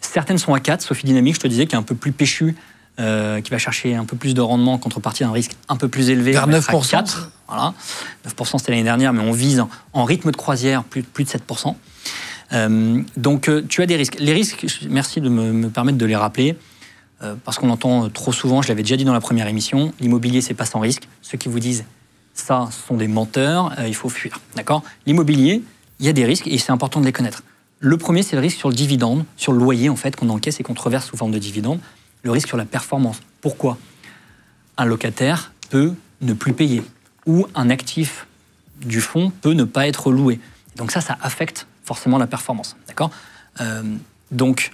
Certaines sont à 4, Sophie Dynamics, je te disais, qui est un peu plus péchu, qui va chercher un peu plus de rendement en contrepartie d'un risque un peu plus élevé. Vers 9%. 4, voilà. 9% c'était l'année dernière, mais on vise en rythme de croisière plus de 7%. Donc tu as des risques. Les risques, merci de me permettre de les rappeler, parce qu'on entend trop souvent, je l'avais déjà dit dans la première émission, l'immobilier c'est pas sans risque. Ceux qui vous disent ça sont des menteurs, il faut fuir. D'accord ? L'immobilier, il y a des risques et c'est important de les connaître. Le premier, c'est le risque sur le dividende, sur le loyer en fait qu'on encaisse et qu'on reverse sous forme de dividende. Le risque sur la performance. Pourquoi ? Un locataire peut ne plus payer ou un actif du fonds peut ne pas être loué. Donc ça affecte forcément la performance. D'accord ? Donc,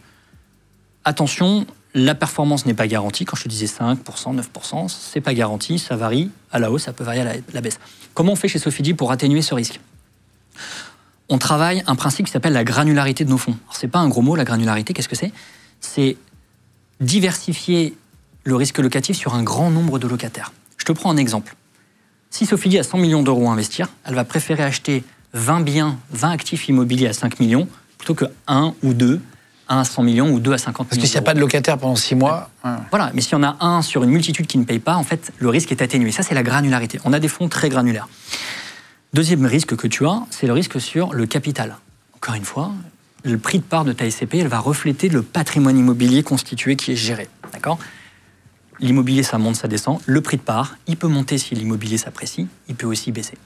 attention, la performance n'est pas garantie. Quand je te disais 5%, 9%, c'est pas garanti, ça varie à la hausse, ça peut varier à la baisse. Comment on fait chez Sofidy pour atténuer ce risque ? On travaille un principe qui s'appelle la granularité de nos fonds. Alors, c'est pas un gros mot, la granularité, qu'est-ce que c'est ? C'est diversifier le risque locatif sur un grand nombre de locataires. Je te prends un exemple. Si Sofidy a 100 millions d'euros à investir, elle va préférer acheter 20 biens, 20 actifs immobiliers à 5 millions, plutôt que 1 ou 2, 1 à 100 millions ou 2 à 50 millions. Parce que s'il n'y a pas de locataire pendant 6 mois... Voilà, mais s'il y en a un sur une multitude qui ne paye pas, en fait, le risque est atténué. Ça, c'est la granularité. On a des fonds très granulaires. Deuxième risque que tu as, c'est le risque sur le capital. Encore une fois, le prix de part de ta SCPI, elle va refléter le patrimoine immobilier constitué qui est géré. D'accord ? L'immobilier, ça monte, ça descend. Le prix de part, il peut monter si l'immobilier s'apprécie, il peut aussi baisser.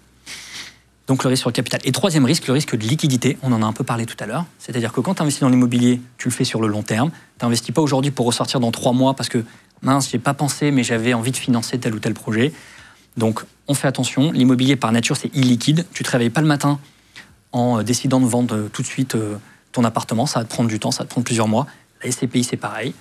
Donc le risque sur le capital. Et troisième risque, le risque de liquidité. On en a un peu parlé tout à l'heure. C'est-à-dire que quand tu investis dans l'immobilier, tu le fais sur le long terme. Tu n'investis pas aujourd'hui pour ressortir dans 3 mois parce que, mince, j'ai pas pensé, mais j'avais envie de financer tel ou tel projet. Donc on fait attention. L'immobilier, par nature, c'est illiquide. Tu ne te réveilles pas le matin en décidant de vendre tout de suite ton appartement. Ça va te prendre du temps, ça va te prendre plusieurs mois. La SCPI, c'est pareil.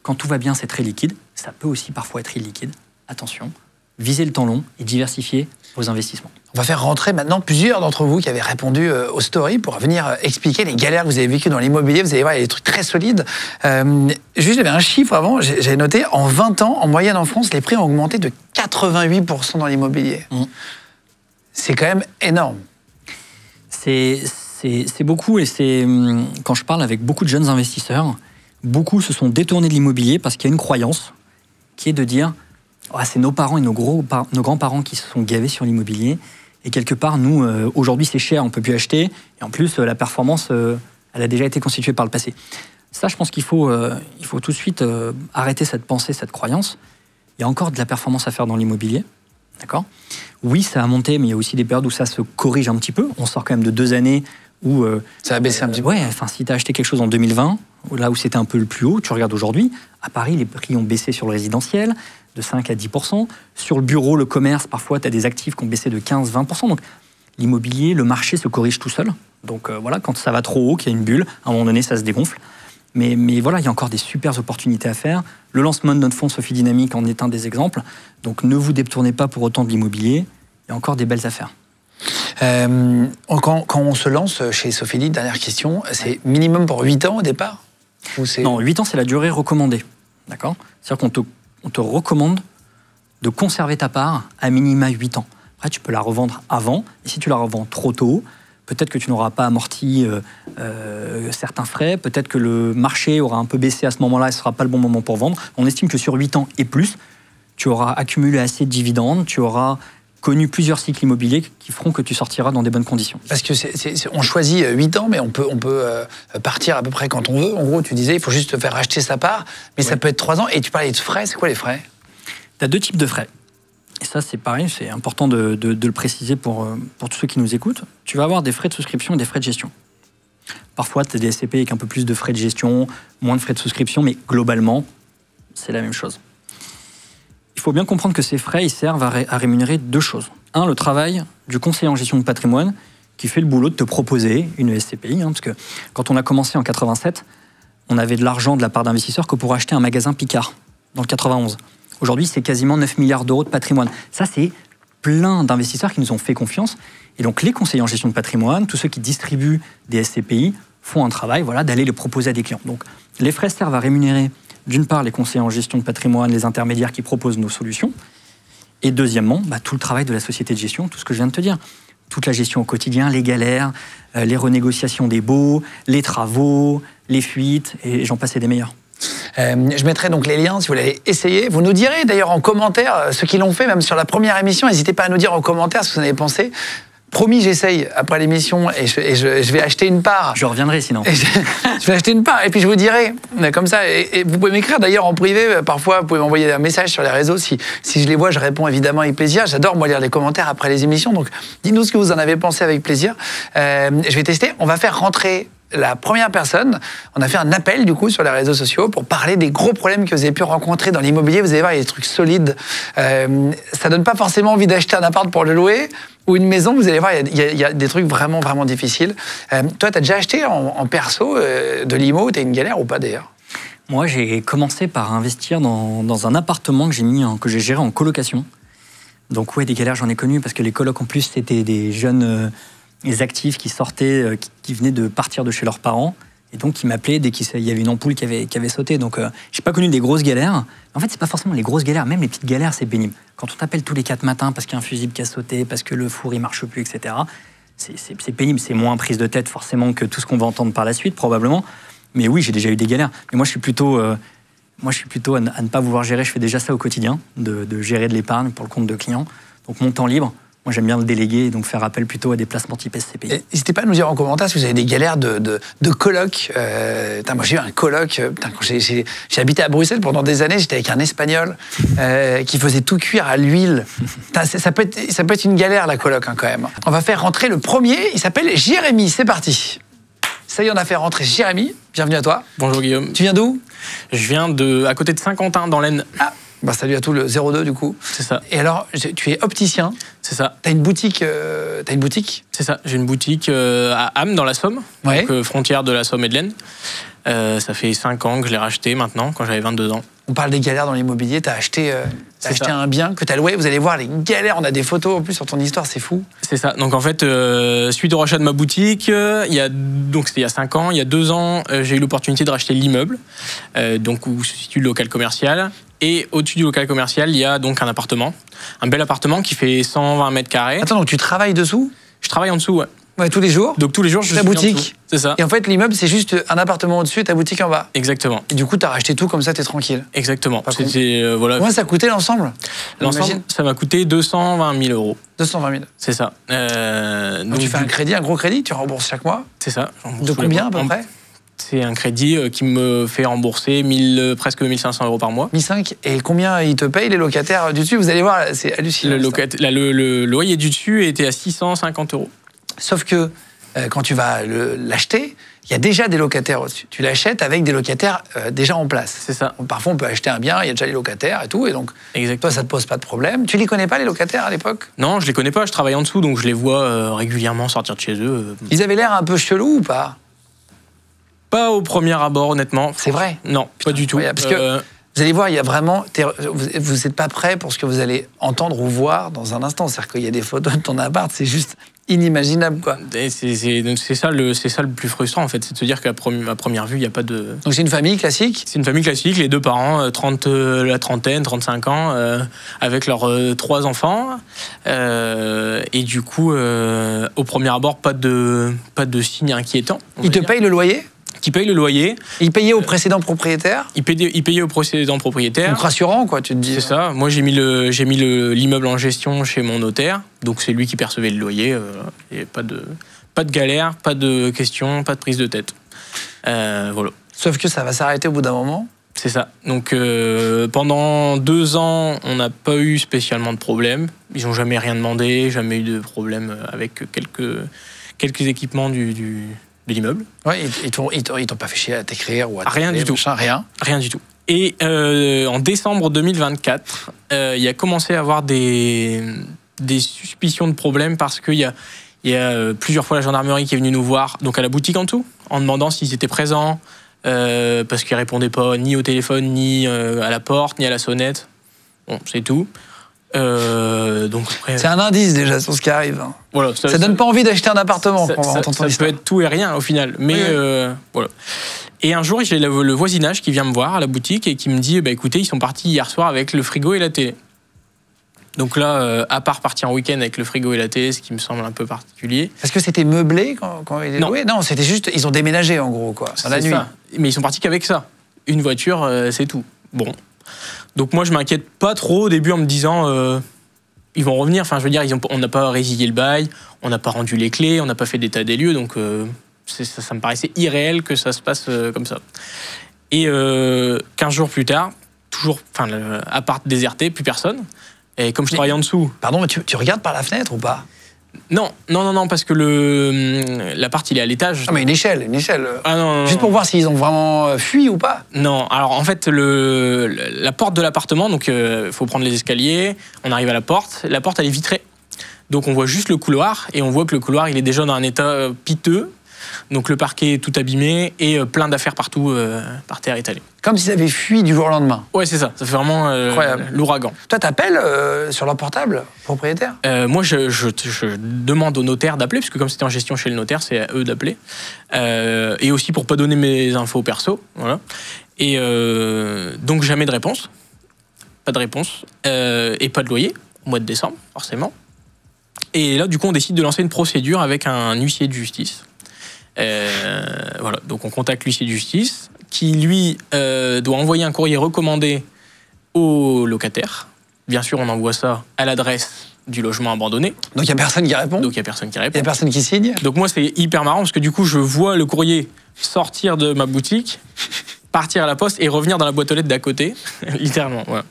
Quand tout va bien, c'est très liquide. Ça peut aussi parfois être illiquide. Attention, visez le temps long et diversifiez vos investissements. On va faire rentrer maintenant plusieurs d'entre vous qui avaient répondu aux stories pour venir expliquer les galères que vous avez vécues dans l'immobilier. Vous allez voir, il y a des trucs très solides. Juste, j'avais un chiffre avant, j'ai noté, en 20 ans, en moyenne en France, les prix ont augmenté de 88% dans l'immobilier. C'est quand même énorme. C'est beaucoup, et c'est quand je parle avec beaucoup de jeunes investisseurs, beaucoup se sont détournés de l'immobilier parce qu'il y a une croyance qui est de dire oh, c'est nos parents et nos grands-parents qui se sont gavés sur l'immobilier. Et quelque part, nous, aujourd'hui, c'est cher, on ne peut plus acheter. Et en plus, la performance, elle a déjà été constituée par le passé. Ça, je pense qu'il faut tout de suite arrêter cette pensée, cette croyance. Il y a encore de la performance à faire dans l'immobilier. D'accord ? Oui, ça a monté, mais il y a aussi des périodes où ça se corrige un petit peu. On sort quand même de 2 années où... ça a baissé un petit peu. Ouais, enfin, si tu as acheté quelque chose en 2020, là où c'était un peu le plus haut, tu regardes aujourd'hui, à Paris, les prix ont baissé sur le résidentiel de 5 à 10%. Sur le bureau, le commerce, parfois, tu as des actifs qui ont baissé de 15-20%. Donc, l'immobilier, le marché se corrige tout seul. Donc, voilà, quand ça va trop haut, qu'il y a une bulle, à un moment donné, ça se dégonfle. Mais voilà, il y a encore des super opportunités à faire. Le lancement de notre fonds Sophie Dynamics en est un des exemples. Donc, ne vous détournez pas pour autant de l'immobilier. Il y a encore des belles affaires. Quand on se lance chez Sofidy, dernière question, c'est minimum pour 8 ans au départ ? Non, 8 ans, c'est la durée recommandée. D'accord ? C'est-à-dire qu'on te recommande de conserver ta part à minima 8 ans. Après, tu peux la revendre avant. Et si tu la revends trop tôt, peut-être que tu n'auras pas amorti certains frais. Peut-être que le marché aura un peu baissé à ce moment-là et ce ne sera pas le bon moment pour vendre. On estime que sur 8 ans et plus, tu auras accumulé assez de dividendes, tu auras connu plusieurs cycles immobiliers qui feront que tu sortiras dans des bonnes conditions. Parce que on choisit 8 ans, mais on peut partir à peu près quand on veut. En gros, tu disais, il faut juste faire racheter sa part, mais ça peut être 3 ans. Et tu parlais de frais, c'est quoi les frais ? Tu as 2 types de frais. Et ça, c'est pareil, c'est important de le préciser pour tous ceux qui nous écoutent. Tu vas avoir des frais de souscription et des frais de gestion. Parfois, tu as des SCP avec un peu plus de frais de gestion, moins de frais de souscription, mais globalement, c'est la même chose. Il faut bien comprendre que ces frais, ils servent à rémunérer 2 choses. 1, le travail du conseiller en gestion de patrimoine qui fait le boulot de te proposer une SCPI. Parce que quand on a commencé en 87, on avait de l'argent de la part d'investisseurs que pour acheter un magasin Picard dans le 91. Aujourd'hui, c'est quasiment 9 milliards d'euros de patrimoine. Ça, c'est plein d'investisseurs qui nous ont fait confiance. Et donc, les conseillers en gestion de patrimoine, tous ceux qui distribuent des SCPI, font un travail d'aller les proposer à des clients. Donc, les frais servent à rémunérer, d'une part, les conseillers en gestion de patrimoine, les intermédiaires qui proposent nos solutions, Et deuxièmement, tout le travail de la société de gestion, tout ce que je viens de te dire. Toute la gestion au quotidien, les galères, les renégociations des baux, les travaux, les fuites, et j'en passe et des meilleurs. Je mettrai donc les liens si vous l'avez essayé. Vous nous direz d'ailleurs en commentaire, ceux qui l'ont fait, même sur la première émission, n'hésitez pas à nous dire en commentaire ce que vous en avez pensé. Promis, j'essaye après l'émission et je vais acheter une part. Je reviendrai sinon. Je vais acheter une part et puis je vous dirai comme ça. Et vous pouvez m'écrire d'ailleurs en privé. Parfois, vous pouvez m'envoyer un message sur les réseaux. Si je les vois, je réponds évidemment avec plaisir. J'adore moi lire les commentaires après les émissions. Donc, dites-nous ce que vous en avez pensé avec plaisir. Je vais tester. On va faire rentrer la première personne. On a fait un appel du coup sur les réseaux sociaux pour parler des gros problèmes que vous avez pu rencontrer dans l'immobilier. Vous allez voir, il y a des trucs solides. Ça donne pas forcément envie d'acheter un appart pour le louer ou une maison. Vous allez voir, il y a des trucs vraiment, vraiment difficiles. Toi, tu as déjà acheté en perso de l'IMO. Tu as une galère ou pas d'ailleurs? Moi, j'ai commencé par investir dans un appartement que j'ai géré en colocation. Donc ouais, des galères, j'en ai connu parce que les colocs en plus, c'était des jeunes... les actifs qui sortaient, qui venaient de partir de chez leurs parents, et donc qui m'appelaient dès qu'il y avait une ampoule qui avait sauté. Donc, j'ai pas connu des grosses galères. En fait, c'est pas forcément les grosses galères, même les petites galères, c'est pénible. Quand on t'appelle tous les 4 matins parce qu'il y a un fusible qui a sauté, parce que le four il marche plus, etc., c'est pénible. C'est moins prise de tête forcément que tout ce qu'on va entendre par la suite, probablement. Mais oui, j'ai déjà eu des galères. Mais moi, je suis plutôt à ne pas vouloir gérer. Je fais déjà ça au quotidien, de gérer de l'épargne pour le compte de clients. Donc, mon temps libre, moi, j'aime bien le déléguer, donc faire appel plutôt à des placements type SCPI. N'hésitez pas à nous dire en commentaire si vous avez des galères de coloc. Moi, j'ai eu un coloc. Quand j'ai habité à Bruxelles pendant des années, j'étais avec un Espagnol qui faisait tout cuire à l'huile. Ça peut être une galère, la coloc, quand même. On va faire rentrer le premier. Il s'appelle Jérémy. C'est parti. Ça y est, on a fait rentrer Jérémy. Bienvenue à toi. Bonjour Guillaume. Tu viens d'où? Je viens à côté de Saint-Quentin, dans l'Aisne. Ah, salut à tout, le 02 du coup. C'est ça. Et alors, tu es opticien. C'est ça. T'as une boutique C'est ça. J'ai une boutique à Ham, dans la Somme, ouais. Donc, frontière de la Somme et de l'Aisne. Ça fait 5 ans que je l'ai racheté maintenant, quand j'avais 22 ans. On parle des galères dans l'immobilier. T'as acheté un bien que t'as loué. Vous allez voir les galères. On a des photos en plus sur ton histoire, c'est fou. C'est ça. Donc en fait, suite au rachat de ma boutique, donc c'était il y a 5 ans, il y a 2 ans, j'ai eu l'opportunité de racheter l'immeuble, donc où se situe le local commercial. Et au-dessus du local commercial, il y a donc un appartement, un bel appartement qui fait 120 mètres carrés. Attends, donc tu travailles dessous? Je travaille en dessous, ouais. Ouais, tous les jours. Donc tous les jours, je suis ta boutique. en dessous. C'est ça. Et en fait, l'immeuble, c'est juste un appartement au-dessus et ta boutique en bas. Exactement. Et du coup, t'as racheté tout comme ça, t'es tranquille. Exactement. Voilà. Combien ça a coûté l'ensemble? L'ensemble, ça m'a coûté 220 000 euros. 220 000. C'est ça. Donc tu fais un crédit, un gros crédit, tu rembourses chaque mois? C'est ça. De combien à peu près? C'est un crédit qui me fait rembourser presque 1 500 euros par mois. 1 500. Et combien ils te payent les locataires du dessus? Vous allez voir, c'est hallucinant. Le loyer du dessus était à 650 euros. Sauf que quand tu vas l'acheter, il y a déjà des locataires au-dessus. Tu l'achètes avec des locataires déjà en place. C'est ça. Parfois, on peut acheter un bien, il y a déjà les locataires et tout. Et donc, exactement. Toi, ça ne te pose pas de problème. Tu les connais pas, les locataires, à l'époque? Non, je les connais pas. Je travaille en dessous, donc je les vois régulièrement sortir de chez eux. Ils avaient l'air un peu chelous ou pas? Pas au premier abord, honnêtement. C'est vrai? Non, putain, pas du tout. Parce que vous allez voir, il y a vraiment... Vous n'êtes pas prêt pour ce que vous allez entendre ou voir dans un instant. C'est-à-dire qu'il y a des photos de ton appart, c'est juste inimaginable, quoi. C'est ça le plus frustrant, en fait. C'est de se dire qu'à première vue, il n'y a pas de... Donc c'est une famille classique? C'est une famille classique, les 2 parents, la trentaine, 35 ans, avec leurs 3 enfants. Et du coup, au premier abord, pas de signe inquiétant. Ils te payent le loyer? Qui paye le loyer. Il payait au précédent propriétaire? Il payait au précédent propriétaire. Donc rassurant, quoi, tu te dis. C'est ça. Moi, j'ai mis l'immeuble en gestion chez mon notaire. Donc, c'est lui qui percevait le loyer. Et pas de galère, pas de questions, pas de prise de tête. Voilà. Sauf que ça va s'arrêter au bout d'un moment? C'est ça. Donc, pendant 2 ans, on n'a pas eu spécialement de problème. Ils n'ont jamais rien demandé, jamais eu de problème avec quelques équipements de l'immeuble. Ouais, ils t'ont pas fait chier à t'écrire ou à rien du tout. Rien. Rien du tout. Et en décembre 2024, il y a commencé à avoir des suspicions de problèmes parce qu'il y a plusieurs fois la gendarmerie qui est venue nous voir, donc à la boutique en tout, en demandant s'ils étaient présents, parce qu'ils répondaient pas ni au téléphone, ni à la porte, ni à la sonnette. Bon, c'est tout. Donc après, c'est un indice déjà sur ce qui arrive. Voilà, ça donne pas envie d'acheter un appartement. Ça peut être tout et rien au final. Mais voilà. Et un jour, j'ai le voisinage qui vient me voir à la boutique et qui me dit écoutez, ils sont partis hier soir avec le frigo et la télé. Donc là, à part partir en week-end avec le frigo et la télé, ce qui me semble un peu particulier. Est-ce que c'était meublé quand il est loué? Non, c'était juste, ils ont déménagé en gros, quoi, dans la nuit. Ça. Mais ils sont partis qu'avec ça. Une voiture, c'est tout. Bon. Donc moi, je m'inquiète pas trop au début en me disant, ils vont revenir. Enfin, je veux dire, on n'a pas résilié le bail, on n'a pas rendu les clés, on n'a pas fait d'état des lieux, donc ça me paraissait irréel que ça se passe comme ça. Et 15 jours plus tard, toujours, appart déserté, plus personne. Et comme je travaille en dessous... Pardon, mais tu regardes par la fenêtre ou pas? Non, parce que l'appart, il est à l'étage. Ah, mais une échelle. Ah, non, juste pour voir s'ils ont vraiment fui ou pas? Non, alors en fait, la porte de l'appartement, donc il faut prendre les escaliers, on arrive à la porte, elle est vitrée. Donc on voit juste le couloir, et on voit que le couloir, il est déjà dans un état piteux. Donc le parquet est tout abîmé et plein d'affaires partout par terre étalées. Comme s'ils avaient fui du jour au lendemain. Ouais, c'est ça. Ça fait vraiment l'ouragan. Toi, t'appelles sur leur portable, propriétaire? Moi, je demande au notaire d'appeler, parce que comme c'était en gestion chez le notaire, c'est à eux d'appeler. Et aussi pour pas donner mes infos perso. Voilà. Et donc jamais de réponse. Pas de réponse. Et pas de loyer, au mois de décembre, forcément. Et là, du coup, on décide de lancer une procédure avec un huissier de justice. Voilà, donc on contacte l'huissier de justice qui, lui, doit envoyer un courrier recommandé au locataire. Bien sûr, on envoie ça à l'adresse du logement abandonné. Donc il n'y a personne qui répond? Donc il n'y a personne qui répond. Il n'y a personne qui signe? Donc moi, c'est hyper marrant parce que du coup, je vois le courrier sortir de ma boutique, partir à la poste et revenir dans la boîte aux lettres d'à côté, littéralement. Voilà.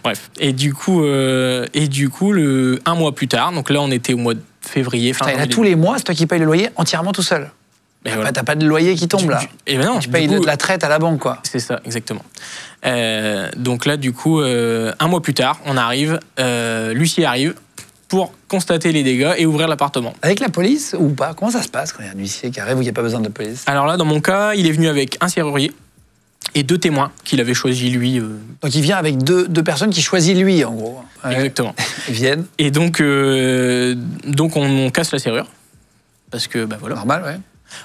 Bref. Et du coup, un mois plus tard, donc là, on était au mois de février. Et là, tous les mois, c'est toi qui payes le loyer entièrement tout seul? Voilà. T'as pas de loyer qui tombe là. Et ben non, tu payes de la traite à la banque, quoi. C'est ça, exactement. Donc là, du coup, un mois plus tard, on arrive, l'huissier arrive pour constater les dégâts et ouvrir l'appartement. Avec la police ou pas? Comment ça se passe quand il y a un huissier qui arrive ou il n'y a pas besoin de police? Alors là, dans mon cas, il est venu avec un serrurier et 2 témoins qu'il avait choisi lui. Donc il vient avec deux personnes qui choisissent lui, en gros. Exactement. Ils viennent. Et donc on casse la serrure. Parce que, bah voilà. Normal, ouais.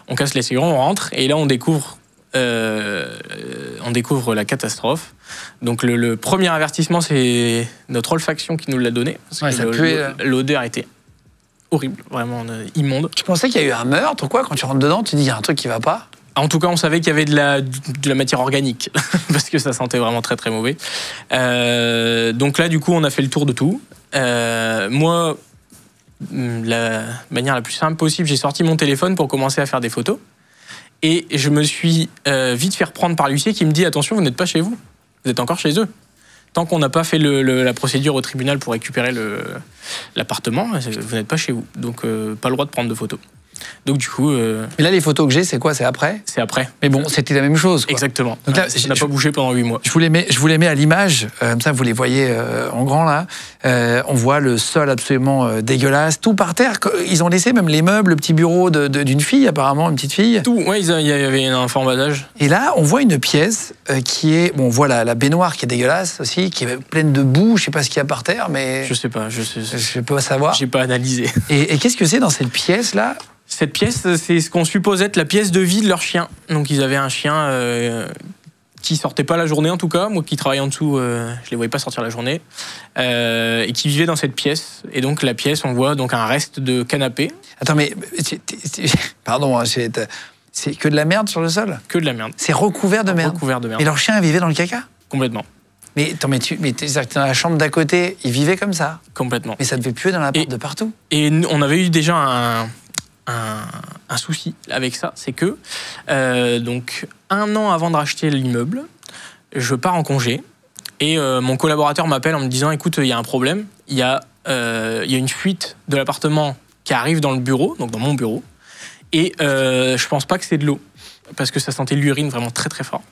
On casse la serrure, on rentre, et là on découvre la catastrophe. Donc le premier avertissement, c'est notre olfaction qui nous l'a donné. Parce que l'odeur était horrible, vraiment immonde. Tu pensais qu'il y a eu un meurtre ou quoi? Quand tu rentres dedans, tu dis qu'il y a un truc qui va pas? En tout cas, on savait qu'il y avait de la matière organique, parce que ça sentait vraiment très très mauvais. Donc là, du coup, on a fait le tour de tout. Moi, la manière la plus simple possible, j'ai sorti mon téléphone pour commencer à faire des photos. Et je me suis vite fait reprendre par l'huissier qui me dit « Attention, vous n'êtes pas chez vous, vous êtes encore chez eux. Tant qu'on n'a pas fait la procédure au tribunal pour récupérer l'appartement, vous n'êtes pas chez vous. Donc, pas le droit de prendre de photos. » Donc du coup... Et là, les photos que j'ai, c'est quoi? C'est après? C'est après. Mais bon, c'était la même chose, quoi. Exactement. Donc là, ça n'a pas bougé pendant 8 mois. Je vous les mets à l'image, comme ça vous les voyez en grand là. On voit le sol absolument dégueulasse, tout par terre. Ils ont laissé même les meubles, le petit bureau d'une fille, apparemment, une petite fille. Tout, ouais, il y avait un enfant en bas âge. Et là, on voit une pièce qui est... Bon, on voit la baignoire qui est dégueulasse aussi, qui est pleine de boue, je sais pas ce qu'il y a par terre, mais... Je sais pas, je peux pas savoir. J'ai pas analysé. Et qu'est-ce que c'est dans cette pièce là? Cette pièce, c'est ce qu'on suppose être la pièce de vie de leur chien. Donc ils avaient un chien qui sortait pas la journée en tout cas. Moi qui travaille en dessous, je les voyais pas sortir la journée. Et qui vivait dans cette pièce. Et donc la pièce, on voit donc un reste de canapé. Attends, mais... Pardon, hein, c'est que de la merde sur le sol? Que de la merde. C'est recouvert de merde? Recouvert de merde. Et leur chien vivait dans le caca? Complètement. Mais attends, dans la chambre d'à côté, il vivait comme ça? Complètement. Mais ça devait puer dans la porte de partout? Et on avait eu déjà un souci avec ça, c'est que donc 1 an avant de racheter l'immeuble, je pars en congé et mon collaborateur m'appelle en me disant écoute, il y a un problème, il y a une fuite de l'appartement qui arrive dans le bureau, donc dans mon bureau, et je pense pas que c'est de l'eau parce que ça sentait l'urine vraiment très très fort.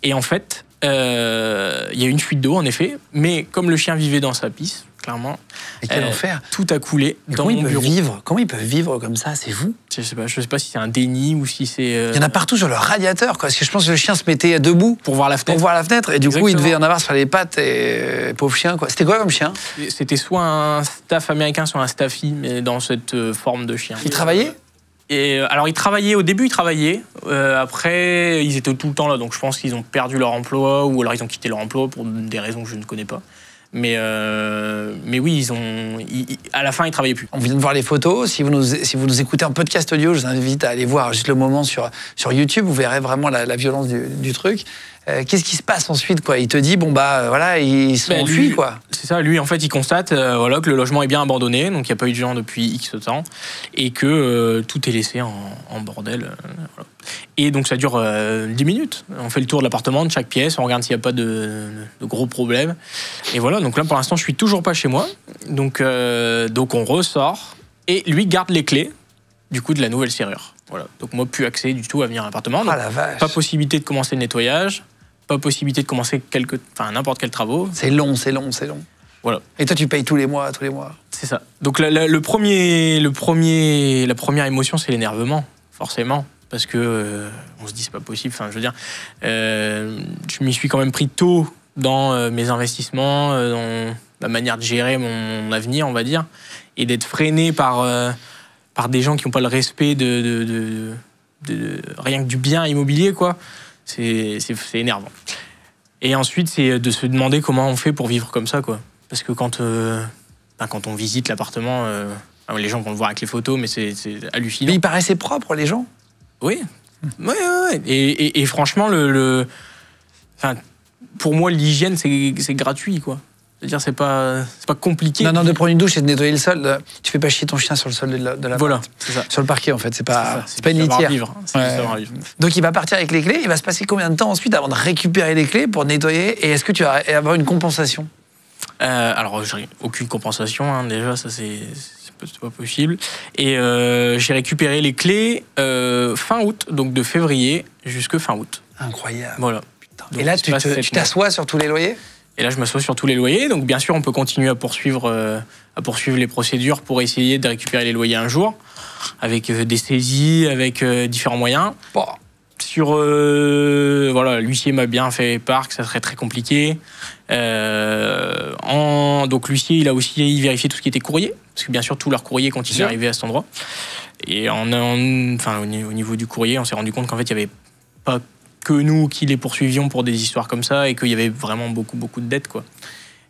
Et en fait, il y a une fuite d'eau en effet, mais comme le chien vivait dans sa pisse, clairement, et quel enfer. Tout a coulé dans mon bureau. Comment ils peuvent vivre comme ça? C'est fou. Je sais pas si c'est un déni ou si c'est... Il y en a partout sur le radiateur, quoi. Parce que je pense que le chien se mettait debout pour voir la fenêtre. Et du coup, il devait en avoir sur les pattes. Et pauvre chien, quoi. C'était quoi comme chien? C'était soit un staff américain, soit un staffy, mais dans cette forme de chien. Il travaillait? Et alors, au début, ils travaillaient. Après, ils étaient tout le temps là. Donc, je pense qu'ils ont perdu leur emploi ou alors ils ont quitté leur emploi pour des raisons que je ne connais pas. Mais oui, à la fin, ils travaillaient plus. On vient de voir les photos. Si vous nous écoutez en podcast audio, je vous invite à aller voir juste le moment sur YouTube. Vous verrez vraiment la violence du truc. Qu'est-ce qui se passe ensuite, quoi? Il te dit, voilà, ils sont enfuis, quoi. C'est ça, lui, en fait, il constate voilà, que le logement est bien abandonné, donc il n'y a pas eu de gens depuis X temps, et que tout est laissé en bordel. Voilà. Et donc ça dure 10 minutes. On fait le tour de l'appartement, de chaque pièce, on regarde s'il n'y a pas de gros problèmes. Et voilà, donc là, pour l'instant, je suis toujours pas chez moi. Donc on ressort, et lui garde les clés, du coup, de la nouvelle serrure. Voilà. Donc moi, plus accès du tout à venir à l'appartement. Ah la vache. Pas possibilité de commencer le nettoyage. Pas possibilité de commencer n'importe quels travaux. C'est long. Voilà. Et toi, tu payes tous les mois. C'est ça. Donc la première émotion, c'est l'énervement, forcément, parce que on se dit c'est pas possible. Enfin, je veux dire, je m'y suis quand même pris tôt dans mes investissements, dans la manière de gérer mon avenir, on va dire, et d'être freiné par des gens qui n'ont pas le respect de rien que du bien immobilier, quoi. C'est énervant. Et ensuite, c'est de se demander comment on fait pour vivre comme ça, quoi. Parce que quand on visite l'appartement, les gens vont le voir avec les photos, mais c'est hallucinant. Mais ils paraissaient propres, les gens. Oui. Ouais. Et franchement, pour moi, l'hygiène, c'est gratuit, quoi. C'est-à-dire, c'est pas compliqué. Non, de prendre une douche et de nettoyer le sol. Tu fais pas chier ton chien sur le sol de la Voilà, c'est ça. Sur le parquet, en fait. C'est pas une litière. Ouais. Donc, il va partir avec les clés. Il va se passer combien de temps ensuite avant de récupérer les clés pour nettoyer? Et est-ce que tu vas avoir une compensation? Alors, j'ai aucune compensation, hein, déjà, ça c'est pas possible. Et j'ai récupéré les clés fin août, donc de février jusque fin août. Incroyable. Voilà. Et là, tu t'assois sur tous les loyers? Et là, je m'assois sur tous les loyers. Donc, bien sûr, on peut continuer à poursuivre les procédures pour essayer de récupérer les loyers un jour, avec des saisies, avec différents moyens. Bon. L'huissier m'a bien fait part que ça serait très compliqué. Donc, l'huissier, il a aussi vérifié tout ce qui était courrier, parce que bien sûr, tous leurs courriers continuent à arriver à cet endroit. Et au niveau du courrier, on s'est rendu compte qu'en fait, il n'y avait pas que nous qui les poursuivions pour des histoires comme ça, et qu'il y avait vraiment beaucoup de dettes, quoi.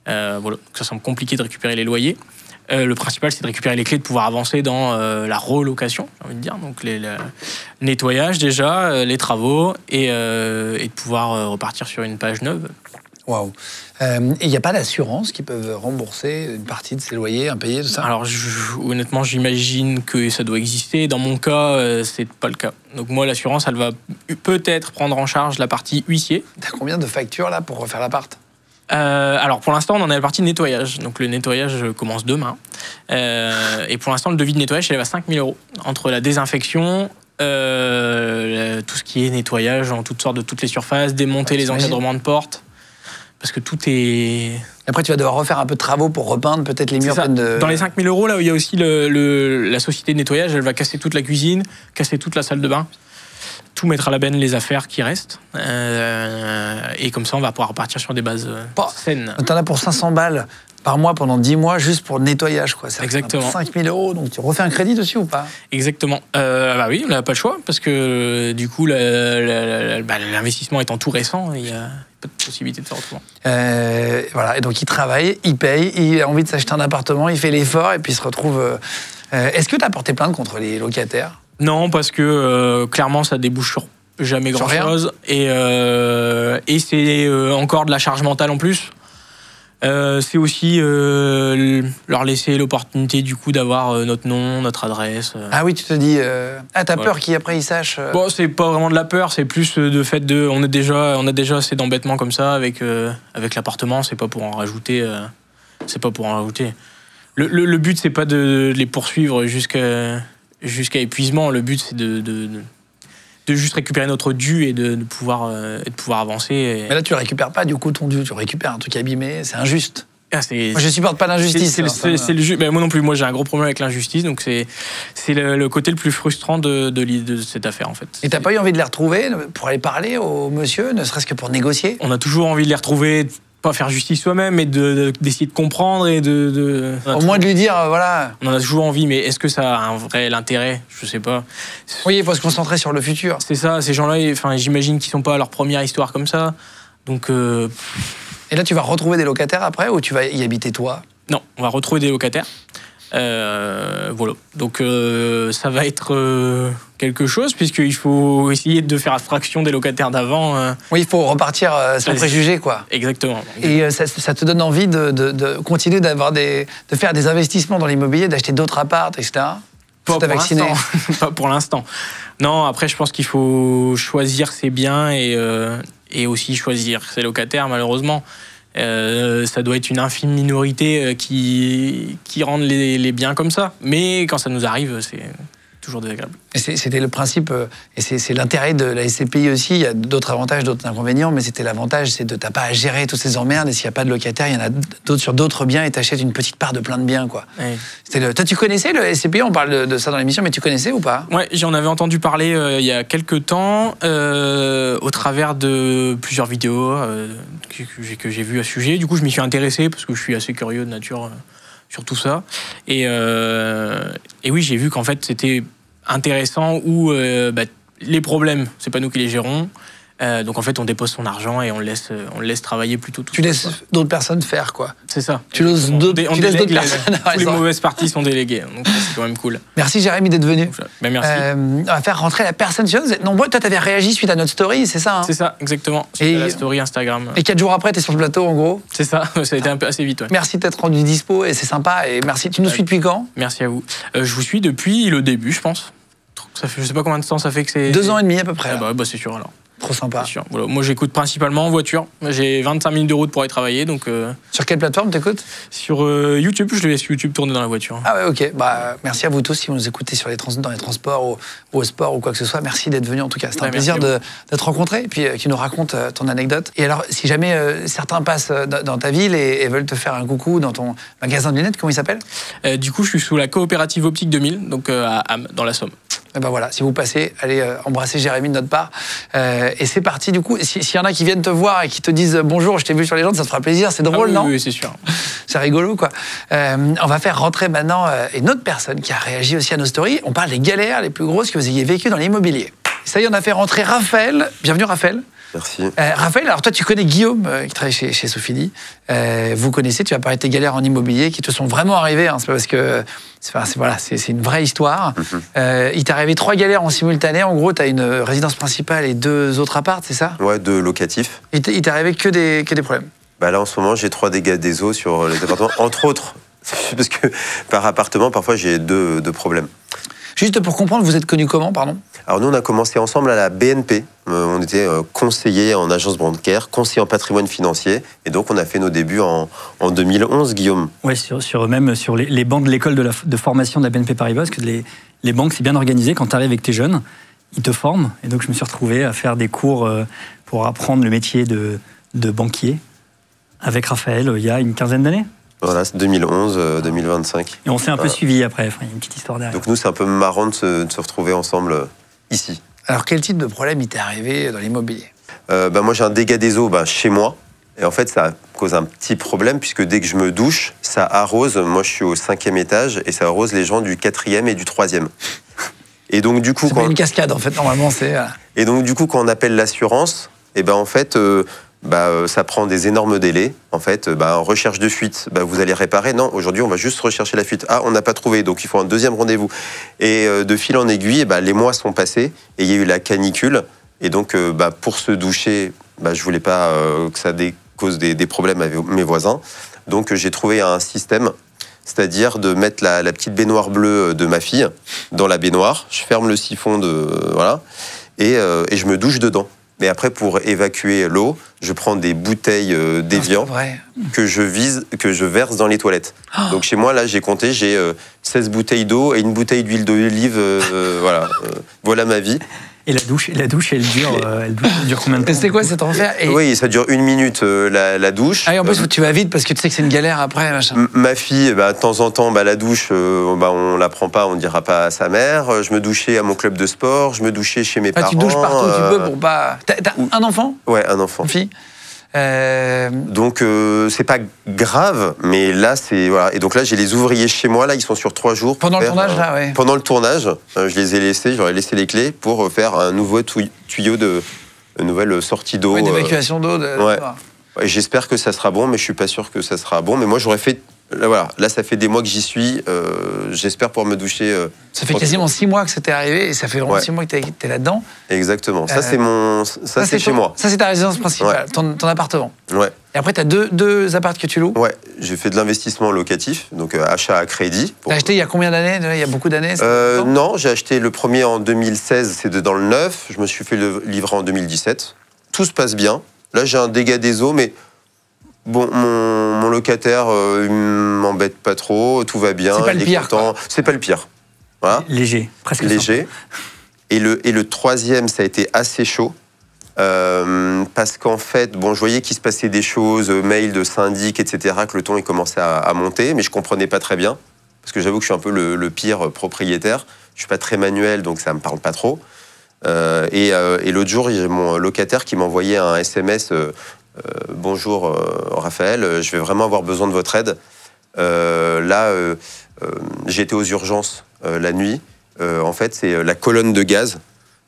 Ça semble compliqué de récupérer les loyers. Le principal, c'est de récupérer les clés, de pouvoir avancer dans la relocation, j'ai envie de dire. Donc le nettoyage déjà, les travaux, et de pouvoir repartir sur une page neuve. Waouh. Et il n'y a pas d'assurance qui peuvent rembourser une partie de ces loyers impayés, tout ça? Alors honnêtement, j'imagine que ça doit exister. Dans mon cas, c'est pas le cas. Donc moi, l'assurance, elle va peut-être prendre en charge la partie huissier. T'as combien de factures là pour refaire l'appart? Alors pour l'instant, on en est à la partie nettoyage. Donc le nettoyage commence demain. Et pour l'instant, le devis de nettoyage, il est à 5 000 €. Entre la désinfection, tout ce qui est nettoyage en toutes sortes de toutes les surfaces, démonter les encadrements de portes. Parce que tout est... Après, tu vas devoir refaire un peu de travaux pour repeindre peut-être les murs pleins de... Dans les 5 000 €, là où il y a aussi la société de nettoyage, elle va casser toute la cuisine, casser toute la salle de bain, tout mettre à la benne les affaires qui restent. Et comme ça, on va pouvoir repartir sur des bases saines. T'en as pour 500 balles par mois pendant 10 mois juste pour le nettoyage, quoi. Exactement. 5 000 €, donc tu refais un crédit dessus ou pas? Exactement. Bah oui, on n'a pas le choix, parce que du coup, l'investissement étant tout récent, il n'y a pas de possibilité de faire autrement. Voilà, et donc il travaille, il paye, il a envie de s'acheter un appartement, il fait l'effort, et puis il se retrouve... Est-ce que tu as porté plainte contre les locataires? Non, parce que clairement, ça débouche sur jamais grand-chose. Et c'est encore de la charge mentale en plus. C'est aussi leur laisser l'opportunité du coup d'avoir notre nom, notre adresse. Ah oui, tu te dis... t'as peur qu'après ils sachent... Bon, c'est pas vraiment de la peur, c'est plus de fait de... On a déjà assez d'embêtements comme ça avec l'appartement, c'est pas pour en rajouter. Le but, c'est pas de les poursuivre jusqu'à épuisement. Le but, c'est de juste récupérer notre dû et de pouvoir avancer. Mais là, tu récupères pas du coup ton dû, tu récupères un truc abîmé, c'est injuste. Moi, je supporte pas l'injustice. C'est le jeu. Ben, moi non plus. Moi, j'ai un gros problème avec l'injustice, donc c'est le côté le plus frustrant de cette affaire en fait. Et t'as pas eu envie de les retrouver pour aller parler au monsieur, ne serait-ce que pour négocier? On a toujours envie de les retrouver, pas faire justice soi-même, mais d'essayer de comprendre et au moins de lui dire voilà. On en a toujours envie, mais est-ce que ça a un vrai intérêt? Je sais pas. Oui, il faut se concentrer sur le futur. C'est ça. Ces gens-là, enfin, j'imagine qu'ils sont pas à leur première histoire comme ça, donc. Et là, tu vas retrouver des locataires après ou tu vas y habiter toi? Non, on va retrouver des locataires. Voilà. Donc ça va être quelque chose, puisqu'il faut essayer de faire abstraction des locataires d'avant. Oui, il faut repartir sans préjugés, quoi. Exactement. Et ça te donne envie de continuer de faire des investissements dans l'immobilier, d'acheter d'autres apparts, etc. Pas pour l'instant. Pas pour l'instant. Non, après, je pense qu'il faut choisir ses biens et aussi choisir ses locataires, malheureusement. Ça doit être une infime minorité qui rendent les biens comme ça. Mais quand ça nous arrive, c'est toujours désagréable. C'était le principe, et c'est l'intérêt de la SCPI aussi. Il y a d'autres avantages, d'autres inconvénients, mais c'était l'avantage, c'est de t'as pas à gérer toutes ces emmerdes, et s'il n'y a pas de locataire, il y en a d'autres sur d'autres biens, et t'achètes une petite part de plein de biens, quoi. Oui. Toi, tu connaissais le SCPI? On parle de ça dans l'émission, mais tu connaissais ou pas? Ouais, j'en avais entendu parler il y a quelques temps, au travers de plusieurs vidéos que j'ai vues à ce sujet. Du coup, je m'y suis intéressé, parce que je suis assez curieux de nature sur tout ça. Et oui, j'ai vu qu'en fait, c'était intéressant où les problèmes, c'est pas nous qui les gérons. Donc en fait, on dépose son argent et on le laisse travailler plutôt tout. Tu laisses d'autres personnes faire, quoi. C'est ça. Tu laisses d'autres personnes. Tous les mauvaises parties sont déléguées. Donc c'est quand même cool. Merci Jérémy d'être venu. Ben, merci. On va faire rentrer la personne suivante. Vous êtes nombreux. Toi, tu avais réagi suite à notre story, c'est ça, hein? C'est ça, exactement. Suite à la story Instagram. Et 4 jours après, tu es sur le plateau, en gros. C'est ça. Ça a été un peu assez vite. Ouais. Merci d'être rendu dispo et c'est sympa. Et merci. Tu nous suis depuis quand? Merci à vous. Je vous suis depuis le début, je pense. Ça fait, je sais pas combien de temps ça fait que c'est. 2 ans et demi à peu près. Bah c'est sûr alors. Trop sympa. Voilà. Moi, j'écoute principalement en voiture. J'ai 25 minutes de route pour y travailler. Donc, sur quelle plateforme t'écoutes? Sur YouTube. Je laisse YouTube tourner dans la voiture. Ah ouais, ok. Bah, merci à vous tous si vous nous écoutez sur dans les transports ou au sport ou quoi que ce soit. Merci d'être venu en tout cas. C'était un plaisir de te rencontrer et puis qui nous raconte ton anecdote. Et alors, si jamais certains passent dans ta ville et veulent te faire un coucou dans ton magasin de lunettes, comment il s'appelle? Du coup, je suis sous la coopérative optique 2000, donc à Ham, dans la Somme. Et ben voilà, si vous passez, allez embrasser Jérémy de notre part. Et c'est parti du coup. S'il y en a qui viennent te voir et qui te disent bonjour, je t'ai vu sur les gens, ça te fera plaisir, c'est drôle, non? Oui, c'est sûr. C'est rigolo, quoi. On va faire rentrer maintenant une autre personne qui a réagi aussi à nos stories. On parle des galères les plus grosses que vous ayez vécues dans l'immobilier. Ça y est, on a fait rentrer Raphaël. Bienvenue, Raphaël. Merci. Raphaël, alors toi, tu connais Guillaume, qui travaille chez Sophie. Vous connaissez, tu vas parler de tes galères en immobilier qui te sont vraiment arrivées. Hein, c'est pas parce que. C'est une vraie histoire. Il t'est arrivé 3 galères en simultané. En gros, tu as une résidence principale et 2 autres apparts, c'est ça? Ouais, 2 locatifs. Il t'est arrivé que des problèmes? Bah là, en ce moment, j'ai 3 dégâts des eaux sur les appartements, entre autres. Parce que par appartement, parfois, j'ai 2 problèmes. Juste pour comprendre, vous êtes connus comment, pardon? Alors nous, on a commencé ensemble à la BNP. On était conseillers en agence bancaire, conseillers en patrimoine financier. Et donc, on a fait nos débuts en 2011, Guillaume. Oui, même sur les bancs de l'école de formation de la BNP Paribas, parce que les banques, c'est bien organisé. Quand tu arrives avec tes jeunes, ils te forment. Et donc, je me suis retrouvé à faire des cours pour apprendre le métier de banquier avec Raphaël il y a une quinzaine d'années. Voilà, c'est 2011, 2025. Et on s'est un peu suivi après, il y a une petite histoire derrière. Donc nous, c'est un peu marrant de se retrouver ensemble ici. Alors, quel type de problème il t'est arrivé dans l'immobilier? Moi, j'ai un dégât des eaux chez moi. Et en fait, ça cause un petit problème, puisque dès que je me douche, ça arrose. Moi, je suis au 5e étage, et ça arrose les gens du 4e et du 3e. Et donc, du coup... C'est pas une cascade, en fait, normalement, c'est... Et donc, du coup, quand on appelle l'assurance, et en fait... ça prend des énormes délais. En fait, en recherche de fuite, vous allez réparer. Non, aujourd'hui, on va juste rechercher la fuite. Ah, on n'a pas trouvé, donc il faut un 2e rendez-vous. Et de fil en aiguille, les mois sont passés et il y a eu la canicule. Et donc, pour se doucher, je voulais pas que ça cause des problèmes avec mes voisins. Donc, j'ai trouvé un système, c'est-à-dire de mettre la petite baignoire bleue de ma fille dans la baignoire. Je ferme le siphon et je me douche dedans. Mais après, pour évacuer l'eau, je prends des bouteilles d'évian que je verse dans les toilettes. Oh. Donc chez moi, là, j'ai compté, j'ai 16 bouteilles d'eau et une bouteille d'huile d'olive. Voilà ma vie. Et la douche, elle dure combien de temps? C'est quoi cet enfer? Oui, ça dure 1 minute, la douche. Ah, et en plus, tu vas vite parce que tu sais que c'est une galère après, machin. Ma fille, de temps en temps, la douche, on la prend pas, on ne dira pas à sa mère. Je me douchais à mon club de sport, je me douchais chez mes parents. Tu douches partout, tu peux pour pas... T'as un enfant? Ouais, un enfant. Une fille? Donc c'est pas grave, mais là c'est voilà. Et donc là j'ai les ouvriers chez moi, là ils sont sur 3 jours. Pendant le tournage là, ouais. Pendant le tournage, je les ai laissés, j'aurais laissé les clés pour faire un nouveau tuyau une nouvelle sortie d'eau. Ouais, d'évacuation d'eau. Ouais. Et j'espère que ça sera bon, mais je suis pas sûr que ça sera bon. Mais moi, j'aurais fait... Voilà, là, ça fait des mois que j'y suis. J'espère pouvoir me doucher. Ça fait quasiment 6 mois que c'était arrivé et ça fait vraiment 6 mois que tu es là-dedans. Exactement. Ça, c'est chez moi. Ça, c'est ta résidence principale, ton appartement. Ouais. Et après, tu as deux appartements que tu loues. Ouais. J'ai fait de l'investissement locatif, donc achat à crédit. T'as acheté il y a combien d'années? Il y a beaucoup d'années? Non, j'ai acheté le premier en 2016, c'est dans le neuf. Je me suis fait le livrer en 2017. Tout se passe bien. Là, j'ai un dégât des eaux, mais... Bon, mon locataire, il m'embête pas trop, tout va bien. C'est pas le pire. C'est pas le pire. Voilà. Léger, presque léger. Et le troisième, ça a été assez chaud. Parce qu'en fait, bon, je voyais qu'il se passait des choses, mails de syndic, etc., que le ton il commençait à monter, mais je comprenais pas très bien. Parce que j'avoue que je suis un peu le pire propriétaire. Je suis pas très manuel, donc ça me parle pas trop. Et l'autre jour, j'ai mon locataire qui m'a envoyé un SMS. Bonjour Raphaël, je vais vraiment avoir besoin de votre aide. J'ai été aux urgences la nuit. En fait, c'est la colonne de gaz.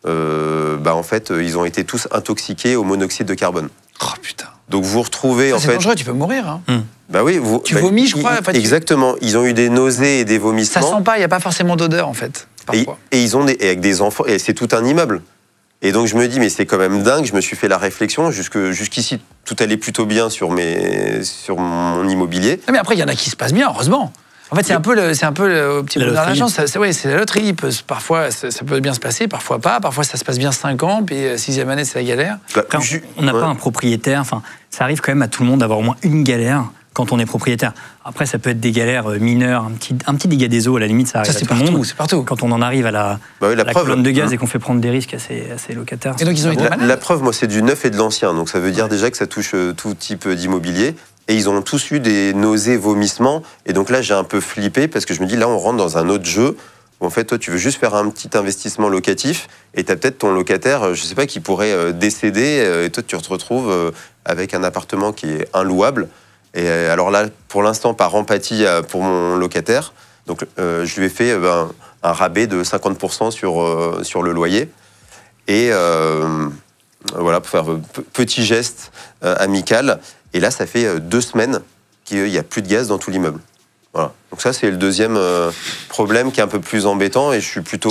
En fait, ils ont été tous intoxiqués au monoxyde de carbone. Oh putain. Donc vous retrouvez c'est dangereux, tu peux mourir. Hein. Bah oui, tu vomis, je crois. Exactement. Ils ont eu des nausées et des vomissements. Ça sent pas, il n'y a pas forcément d'odeur en fait. Parfois. Et ils ont avec des enfants, et c'est tout un immeuble. Et donc je me dis, mais c'est quand même dingue, je me suis fait la réflexion, jusqu'ici tout allait plutôt bien sur mon immobilier. Mais après, il y en a qui se passent bien, heureusement. En fait, c'est un peu le petit bonheur de la chance. C'est la loterie. Parfois, ça peut bien se passer, parfois pas. Parfois, ça se passe bien 5 ans, puis 6e année, c'est la galère. Après, on n'a pas un propriétaire, enfin, ça arrive quand même à tout le monde d'avoir au moins une galère quand on est propriétaire. Après, ça peut être des galères mineures, un petit dégât des eaux, à la limite, ça arrive à tout le monde. C'est partout. Quand on en arrive à la colonne de gaz et qu'on fait prendre des risques à ses locataires. Et donc, ils ont été malades. La preuve, moi, c'est du neuf et de l'ancien. Donc, ça veut dire déjà que ça touche tout type d'immobilier. Et ils ont tous eu des nausées, vomissements. Et donc là, j'ai un peu flippé parce que je me dis, là, on rentre dans un autre jeu. Où en fait, toi, tu veux juste faire un petit investissement locatif. Et tu as peut-être ton locataire, je sais pas, qui pourrait décéder. Et toi, tu te retrouves avec un appartement qui est inlouable. Et alors là, pour l'instant, par empathie pour mon locataire, donc je lui ai fait un rabais de 50% sur le loyer. Et voilà, pour faire petit geste amical. Et là, ça fait 2 semaines qu'il n'y a plus de gaz dans tout l'immeuble. Voilà. Donc ça, c'est le deuxième problème qui est un peu plus embêtant. Et je suis plutôt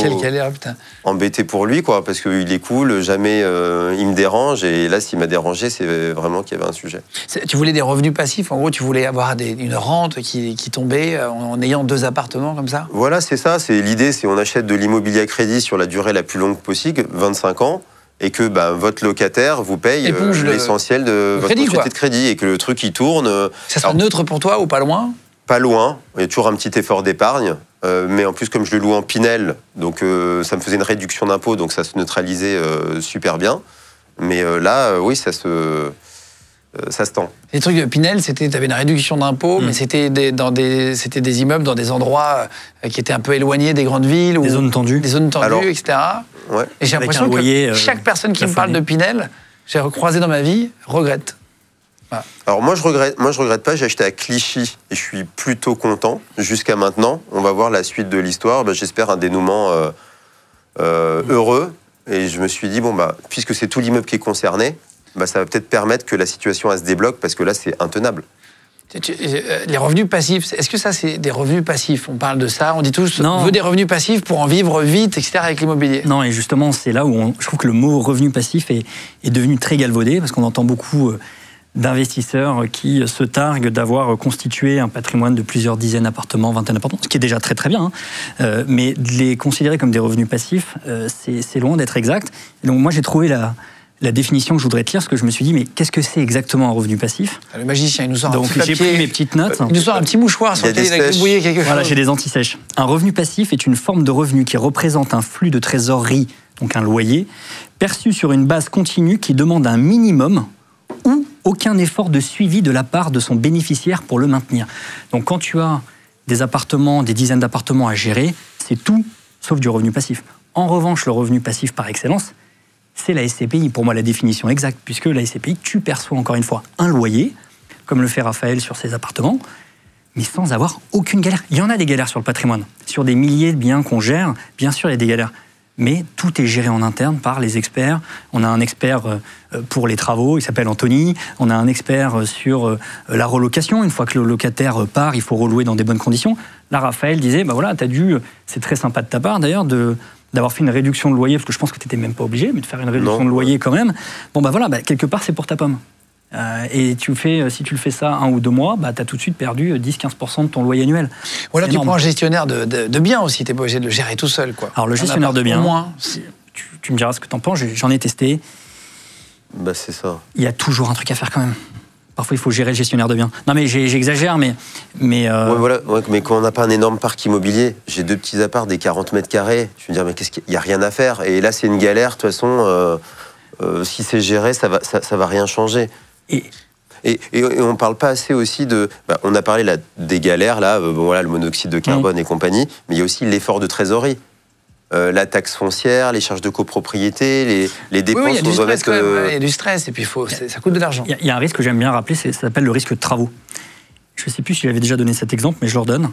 embêté pour lui, quoi, parce qu'il est cool, jamais il me dérange. Et là, s'il m'a dérangé, c'est vraiment qu'il y avait un sujet. Tu voulais des revenus passifs? En gros, tu voulais avoir une rente qui tombait en ayant 2 appartements comme ça? Voilà, c'est ça. L'idée, c'est on achète de l'immobilier à crédit sur la durée la plus longue possible, 25 ans. Et que votre locataire vous paye l'essentiel de votre société de crédit. Et que le truc, il tourne. Ça sera neutre pour toi ou pas loin? Pas loin. Il y a toujours un petit effort d'épargne. Mais en plus, comme je le loue en Pinel, donc ça me faisait une réduction d'impôt, donc ça se neutralisait super bien. Mais là, oui, ça se tend. Les trucs de Pinel, tu avais une réduction d'impôt, mais c'était des immeubles dans des endroits qui étaient un peu éloignés des grandes villes. Des zones tendues. Des zones tendues, alors, etc. Ouais. Et j'ai l'impression que chaque personne qui me parle de Pinel, j'ai croisé dans ma vie, regrette. Voilà. Alors moi je regrette pas, j'ai acheté à Clichy et je suis plutôt content jusqu'à maintenant. On va voir la suite de l'histoire, j'espère un dénouement heureux. Et je me suis dit, puisque c'est tout l'immeuble qui est concerné, ça va peut-être permettre que la situation se débloque, parce que là c'est intenable. Les revenus passifs, est-ce que ça c'est des revenus passifs? On parle de ça, on dit tous, on veut des revenus passifs pour en vivre vite, etc. avec l'immobilier. Non, et justement c'est là où je trouve que le mot revenu passif est devenu très galvaudé, parce qu'on entend beaucoup d'investisseurs qui se targuent d'avoir constitué un patrimoine de plusieurs dizaines d'appartements, vingtaines d'appartements, ce qui est déjà très très bien, mais de les considérer comme des revenus passifs, c'est loin d'être exact. Et donc moi j'ai trouvé la définition que je voudrais te lire, parce que je me suis dit, mais qu'est-ce que c'est exactement un revenu passif? Le magicien, il nous sort un petit papier. Donc j'ai pris mes petites notes. Il nous sort un petit mouchoir sur lequel il a gribouillé quelque chose. Voilà, j'ai des anti-sèches. Un revenu passif est une forme de revenu qui représente un flux de trésorerie, donc un loyer, perçu sur une base continue qui demande un minimum ou aucun effort de suivi de la part de son bénéficiaire pour le maintenir. Donc quand tu as des appartements, des dizaines d'appartements à gérer, c'est tout sauf du revenu passif. En revanche, le revenu passif par excellence, c'est la SCPI, pour moi la définition exacte, puisque la SCPI, tu perçois encore une fois un loyer, comme le fait Raphaël sur ses appartements, mais sans avoir aucune galère. Il y en a des galères sur le patrimoine. Sur des milliers de biens qu'on gère, bien sûr, il y a des galères. mais tout est géré en interne par les experts. On a un expert pour les travaux, il s'appelle Anthony. On a un expert sur la relocation. Une fois que le locataire part, il faut relouer dans des bonnes conditions. Là, Raphaël disait, bah voilà, c'est très sympa de ta part d'ailleurs, d'avoir fait une réduction de loyer, parce que je pense que tu n'étais même pas obligé, mais de faire une réduction de loyer quand même. Bon, bah voilà, quelque part, c'est pour ta pomme. Et si tu le fais ça 1 ou 2 mois, bah, tu as tout de suite perdu 10-15% de ton loyer annuel. Ou alors tu prends un gestionnaire de biens aussi, tu n'es pas obligé de le gérer tout seul, quoi. Alors le gestionnaire de biens, tu me diras ce que tu en penses, j'en ai testé. Bah, c'est ça. Il y a toujours un truc à faire quand même. Parfois, il faut gérer le gestionnaire de biens. Non, mais j'exagère, mais... Ouais, voilà. Ouais, mais quand on n'a pas un énorme parc immobilier, j'ai 2 petits apparts, des 40 mètres carrés, je me dis, mais il n'y a rien à faire. Et là, c'est une galère, de toute façon, si c'est géré, ça va rien changer. Et on ne parle pas assez aussi de... Bah, on a parlé là, des galères, là, voilà, le monoxyde de carbone et compagnie, mais il y a aussi l'effort de trésorerie. La taxe foncière, les charges de copropriété, les dépenses... Oui, il y a du stress quand même, il y a du stress, et puis ça coûte de l'argent. Il y a un risque que j'aime bien rappeler, ça s'appelle le risque de travaux. Je ne sais plus si j'avais déjà donné cet exemple, mais je le redonne.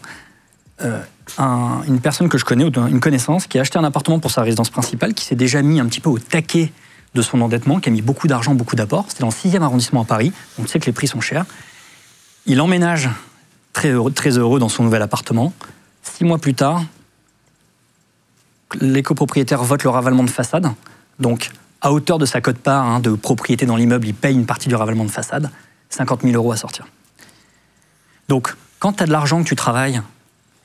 Une personne que je connais, ou une connaissance, qui a acheté un appartement pour sa résidence principale, qui s'est déjà mis un petit peu au taquet de son endettement, qui a mis beaucoup d'argent, beaucoup d'apports. C'était dans le 6e arrondissement à Paris, donc tu sais que les prix sont chers. Il emménage très heureux dans son nouvel appartement. 6 mois plus tard, les copropriétaires votent le ravalement de façade. Donc, à hauteur de sa quote-part de propriété dans l'immeuble, il paye une partie du ravalement de façade. 50 000 € à sortir. Donc, quand tu as de l'argent, que tu travailles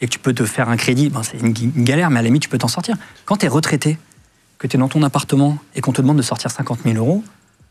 et que tu peux te faire un crédit, c'est une galère, mais à la limite, tu peux t'en sortir. Quand tu es retraité, que tu es dans ton appartement et qu'on te demande de sortir 50 000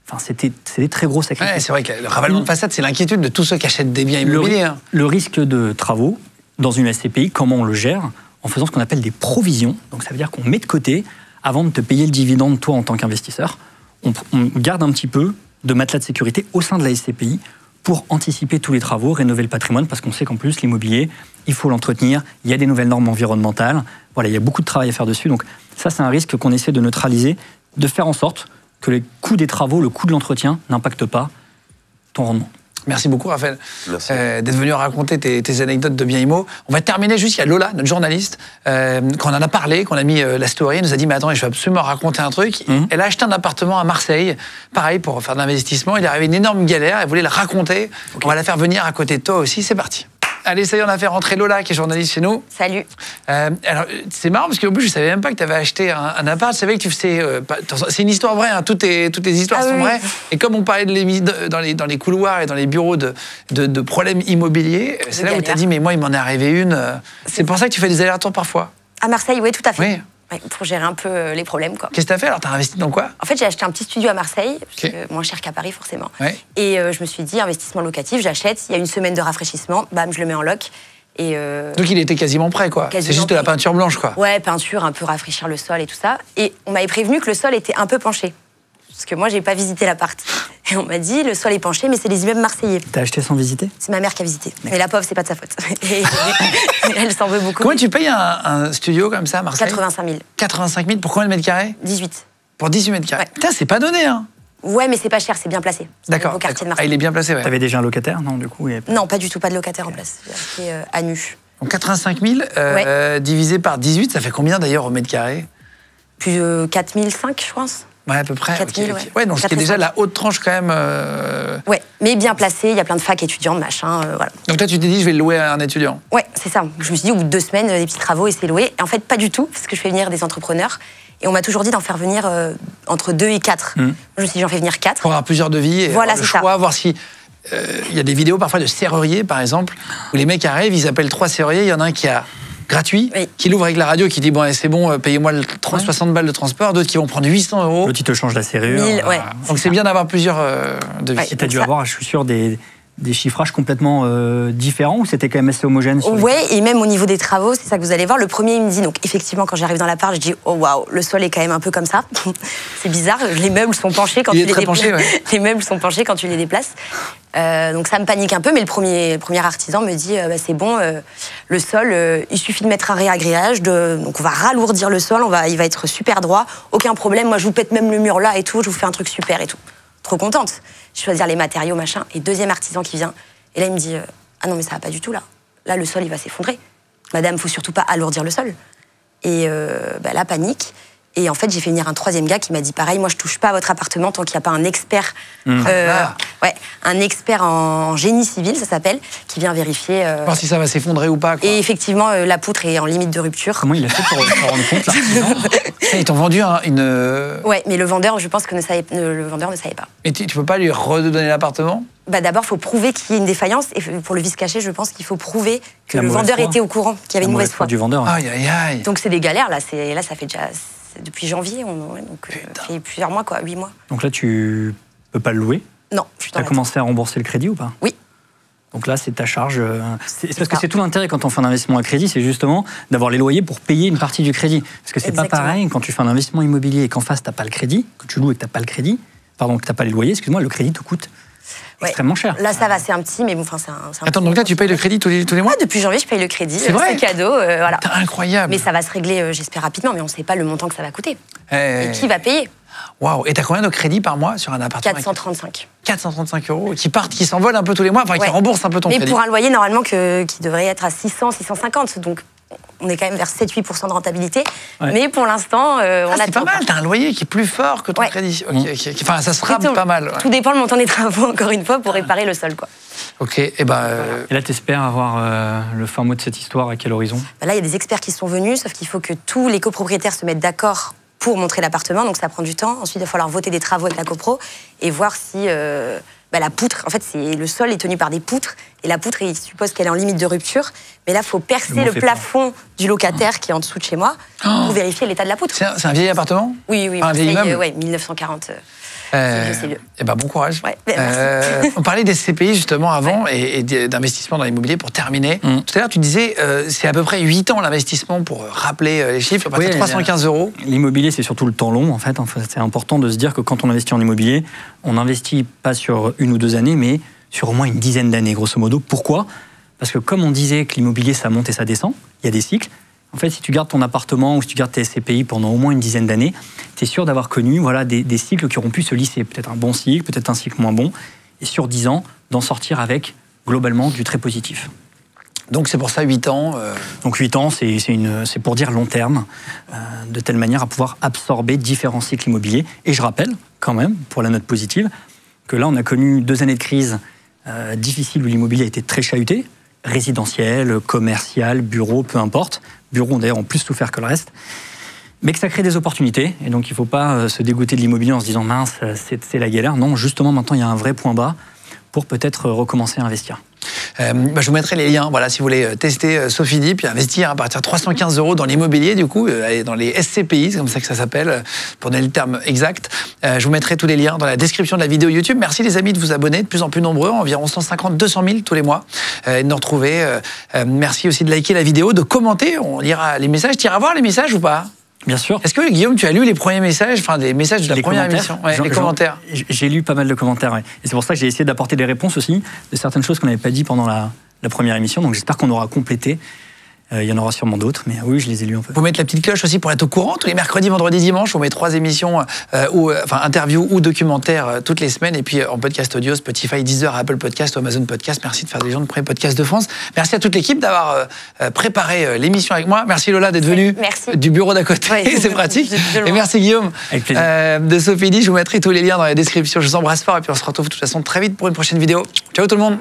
€, c'est des très gros sacrifices. Ouais, c'est vrai que le ravalement de façade, c'est l'inquiétude de tous ceux qui achètent des biens immobiliers. Le risque de travaux, dans une SCPI, comment on le gère ? En faisant ce qu'on appelle des provisions. Donc ça veut dire qu'on met de côté, avant de te payer le dividende, toi, en tant qu'investisseur, on garde un petit peu de matelas de sécurité au sein de la SCPI pour anticiper tous les travaux, rénover le patrimoine, parce qu'on sait qu'en plus, l'immobilier, il faut l'entretenir, il y a des nouvelles normes environnementales, voilà, il y a beaucoup de travail à faire dessus. Donc ça, c'est un risque qu'on essaie de neutraliser, de faire en sorte que les coûts des travaux, le coût de l'entretien n'impactent pas ton rendement. Merci beaucoup, Raphaël, d'être venu raconter tes anecdotes de biens immo. On va terminer juste, il y a Lola, notre journaliste, quand on en a parlé, qu'on a mis la story, elle nous a dit, mais attends, je vais absolument raconter un truc. Elle a acheté un appartement à Marseille, pareil, pour faire de l'investissement. Il est arrivé une énorme galère, elle voulait le raconter. Okay. On va la faire venir à côté de toi aussi, c'est parti. Allez, ça y est, on a fait rentrer Lola, qui est journaliste chez nous. Salut. Alors, c'est marrant, parce qu'en plus, je savais même pas que tu avais acheté un appart. Je savais que tu faisais... c'est une histoire vraie, toutes tes histoires sont vraies. Et comme on parlait dans les couloirs et dans les bureaux de problèmes immobiliers, c'est là où tu as dit, mais moi, il m'en est arrivé une. C'est pour ça que tu fais des allers-retours parfois. À Marseille, oui, tout à fait. Oui. Ouais, pour gérer un peu les problèmes, quoi. Qu'est-ce que tu as fait alors? Tu as investi dans quoi? En fait, j'ai acheté un petit studio à Marseille, moins cher qu'à Paris, forcément. Ouais. Et je me suis dit, investissement locatif, j'achète. Il y a une semaine de rafraîchissement, bam, je le mets en loc. Donc il était quasiment prêt, quoi. C'est juste de la peinture blanche, quoi. Ouais, peinture, un peu rafraîchir le sol et tout ça. Et on m'avait prévenu que le sol était un peu penché. Parce que moi, j'ai pas visité l'appart. Et on m'a dit, le sol est penché, mais c'est les immeubles marseillais. T'as acheté sans visiter? C'est ma mère qui a visité. Mais la pauvre, c'est pas de sa faute. Et elle s'en veut beaucoup. Comment tu payes un studio comme ça à Marseille? 85 000. 85 000 pour combien de mètres carrés? 18. Pour 18 mètres carrés. Ouais. Putain, c'est pas donné, hein. Ouais, mais c'est pas cher, c'est bien placé. D'accord. Au quartier de Marseille. Ah, il est bien placé, ouais. T'avais déjà un locataire, non, du coup? Non, pas du tout, pas de locataire en place. J'ai acheté à nu. Donc 85 000 divisé par 18, ça fait combien d'ailleurs au mètre carré? Plus de 4 500, je pense. Ouais, à peu près. 4 000, okay. Ouais, donc c'était déjà la haute tranche quand même. Ouais, mais bien placé, il y a plein de facs étudiantes, machin, voilà. Donc toi, tu t'es dit, je vais le louer à un étudiant? Ouais, c'est ça. Je me suis dit, au bout de 2 semaines, des petits travaux et c'est loué. Et en fait, pas du tout, parce que je fais venir des entrepreneurs. Et on m'a toujours dit d'en faire venir entre 2 et 4. Je me suis dit, j'en fais venir 4. Pour avoir plusieurs devis et voilà, avoir le choix, voir si... Il y a des vidéos parfois de serruriers, par exemple, où les mecs arrivent, ils appellent 3 serruriers, il y en a un qui a gratuit, oui, qui l'ouvre avec la radio, qui dit bon, c'est bon, payez-moi 60 balles de transport, d'autres qui vont prendre 800 €. L'autre, il te change la serrure. 1000, ouais. Donc c'est bien d'avoir plusieurs devis. Et tu as dû avoir, je suis sûr, des chiffrages complètement différents, ou c'était quand même assez homogène? Ouais, et même au niveau des travaux, c'est ça que vous allez voir. Le premier, il me dit, donc effectivement, quand j'arrive dans l'appart, je dis, oh waouh, le sol est quand même un peu comme ça. C'est bizarre, les meubles sont penchés quand tu les déplaces. Ouais. Les meubles sont penchés quand tu les déplaces. Donc ça me panique un peu, mais le premier artisan me dit, bah, c'est bon, le sol, il suffit de mettre un réagréage, donc on va ralourdir le sol, il va être super droit, aucun problème, moi je vous pète même le mur là et tout, je vous fais un truc super et tout. Trop contente. Je choisir les matériaux, machin. Et deuxième artisan qui vient. Et là, il me dit, ah non, mais ça va pas du tout, là. Là, le sol, il va s'effondrer. Madame, faut surtout pas alourdir le sol. Et bah, là, panique. Et en fait, j'ai fait venir un troisième gars qui m'a dit pareil, moi je touche pas à votre appartement tant qu'il n'y a pas un expert, un expert en génie civil, ça s'appelle, qui vient vérifier. Voir si ça va s'effondrer ou pas. Quoi. Et effectivement, la poutre est en limite de rupture. Comment il a fait pour se rendre compte là? Ils t'ont vendu une. Ouais, mais le vendeur, je pense que le vendeur ne savait pas. Et tu peux pas lui redonner l'appartement? D'abord, il faut prouver qu'il y a une défaillance. Et pour le vice caché, je pense qu'il faut prouver que le vendeur était au courant, qu'il y avait une mauvaise foi du vendeur. Ouais. Aïe, aïe, aïe. Donc c'est des galères. Là, ça fait déjà depuis janvier, donc ça fait plusieurs mois, 8 mois. Donc là, tu peux pas le louer? Non. Tu as commencé à rembourser le crédit ou pas? Oui. Donc là, c'est ta charge. Parce que c'est tout l'intérêt quand on fait un investissement à crédit, c'est justement d'avoir les loyers pour payer une partie du crédit. Parce que c'est pas pareil quand tu fais un investissement immobilier et qu'en face, tu n'as pas le crédit, que tu loues et que tu n'as pas le crédit, pardon, que tu n'as pas les loyers, excuse-moi, le crédit te coûte extrêmement cher. Là, ça va, c'est un petit, mais bon, c'est un Attends, donc là, tu payes le crédit tous les mois? Depuis janvier, je paye le crédit. C'est vrai? C'est cadeau, voilà. C'est incroyable. Mais ça va se régler, j'espère, rapidement, mais on ne sait pas le montant que ça va coûter. Et qui va payer? Waouh. Et t'as combien de crédits par mois sur un appartement? 435. 435 € qui partent, qui s'envolent un peu tous les mois, enfin qui remboursent un peu ton crédit. Mais pour un loyer, normalement, qui devrait être à 600, 650. Donc, on est quand même vers 7-8% de rentabilité. Ouais. Mais pour l'instant, on a... C'est pas mal, t'as un loyer qui est plus fort que ton crédit. Okay. Enfin, ça sera pas mal. Ouais. Tout dépend le montant des travaux, encore une fois, pour réparer le sol, quoi. Ok, et ben... Et là, t'espères avoir le fin mot de cette histoire, à quel horizon? Là, il y a des experts qui sont venus, sauf qu'il faut que tous les copropriétaires se mettent d'accord pour montrer l'appartement, donc ça prend du temps. Ensuite, il va falloir voter des travaux avec la copro et voir si la poutre, en fait, le sol est tenu par des poutres, et la poutre, il suppose qu'elle est en limite de rupture, mais là, il faut percer le plafond du locataire qui est en dessous de chez moi pour vérifier l'état de la poutre. C'est un vieil appartement? Oui, un vieil immeuble? Oui, 1940. Eh ben, bon courage. Ouais, on parlait des SCPI justement avant et d'investissement dans l'immobilier pour terminer. Tout à l'heure, tu disais c'est à peu près 8 ans l'investissement pour rappeler les chiffres, à partir de 315 €. L'immobilier, c'est surtout le temps long en fait. C'est important de se dire que quand on investit en immobilier, on n'investit pas sur 1 ou 2 années, mais sur au moins une dizaine d'années, grosso modo. Pourquoi? Parce que comme on disait que l'immobilier, ça monte et ça descend, il y a des cycles. En fait, si tu gardes ton appartement ou si tu gardes tes SCPI pendant au moins une dizaine d'années, tu es sûr d'avoir connu des cycles qui auront pu se lisser. Peut-être un bon cycle, peut-être un cycle moins bon. Et sur 10 ans, d'en sortir avec, globalement, du très positif. Donc c'est pour ça 8 ans Donc 8 ans, c'est pour dire long terme, de telle manière à pouvoir absorber différents cycles immobiliers. Et je rappelle, quand même, pour la note positive, que là, on a connu 2 années de crise difficiles où l'immobilier a été très chahuté, résidentiel, commercial, bureau, peu importe. Bureaux ont d'ailleurs plus souffert que le reste. Mais que ça crée des opportunités. Et donc, il ne faut pas se dégoûter de l'immobilier en se disant « mince, c'est la galère ». Non, justement, maintenant, il y a un vrai point bas pour peut-être recommencer à investir. Je vous mettrai les liens, voilà, si vous voulez tester Sofidy, puis investir à partir de 315 € dans l'immobilier, du coup, dans les SCPI, c'est comme ça que ça s'appelle, pour donner le terme exact. Je vous mettrai tous les liens dans la description de la vidéo YouTube. Merci les amis de vous abonner, de plus en plus nombreux, environ 150-200 000 tous les mois, et de nous retrouver. Merci aussi de liker la vidéo, de commenter, on lira les messages. Tu iras voir les messages ou pas ? Bien sûr. Est-ce que, Guillaume, tu as lu les premiers messages, enfin des messages de la première émission? Les commentaires. J'ai lu pas mal de commentaires, ouais. Et c'est pour ça que j'ai essayé d'apporter des réponses aussi de certaines choses qu'on n'avait pas dit pendant la première émission. Donc j'espère qu'on aura complété. Il y en aura sûrement d'autres, mais oui, je les ai lus un peu. Vous mettez la petite cloche aussi pour être au courant. Tous les mercredis, vendredis, dimanches, on met 3 émissions, interviews ou documentaires toutes les semaines. Et puis en podcast audio, Spotify, Deezer, Apple Podcast ou Amazon Podcast. Merci de faire des gens de Premier Podcast de France. Merci à toute l'équipe d'avoir préparé l'émission avec moi. Merci Lola d'être venue du bureau d'à côté. Ouais, c'est pratique. Et merci Guillaume de Sofidy. Je vous mettrai tous les liens dans la description. Je vous embrasse fort et puis on se retrouve de toute façon très vite pour une prochaine vidéo. Ciao tout le monde.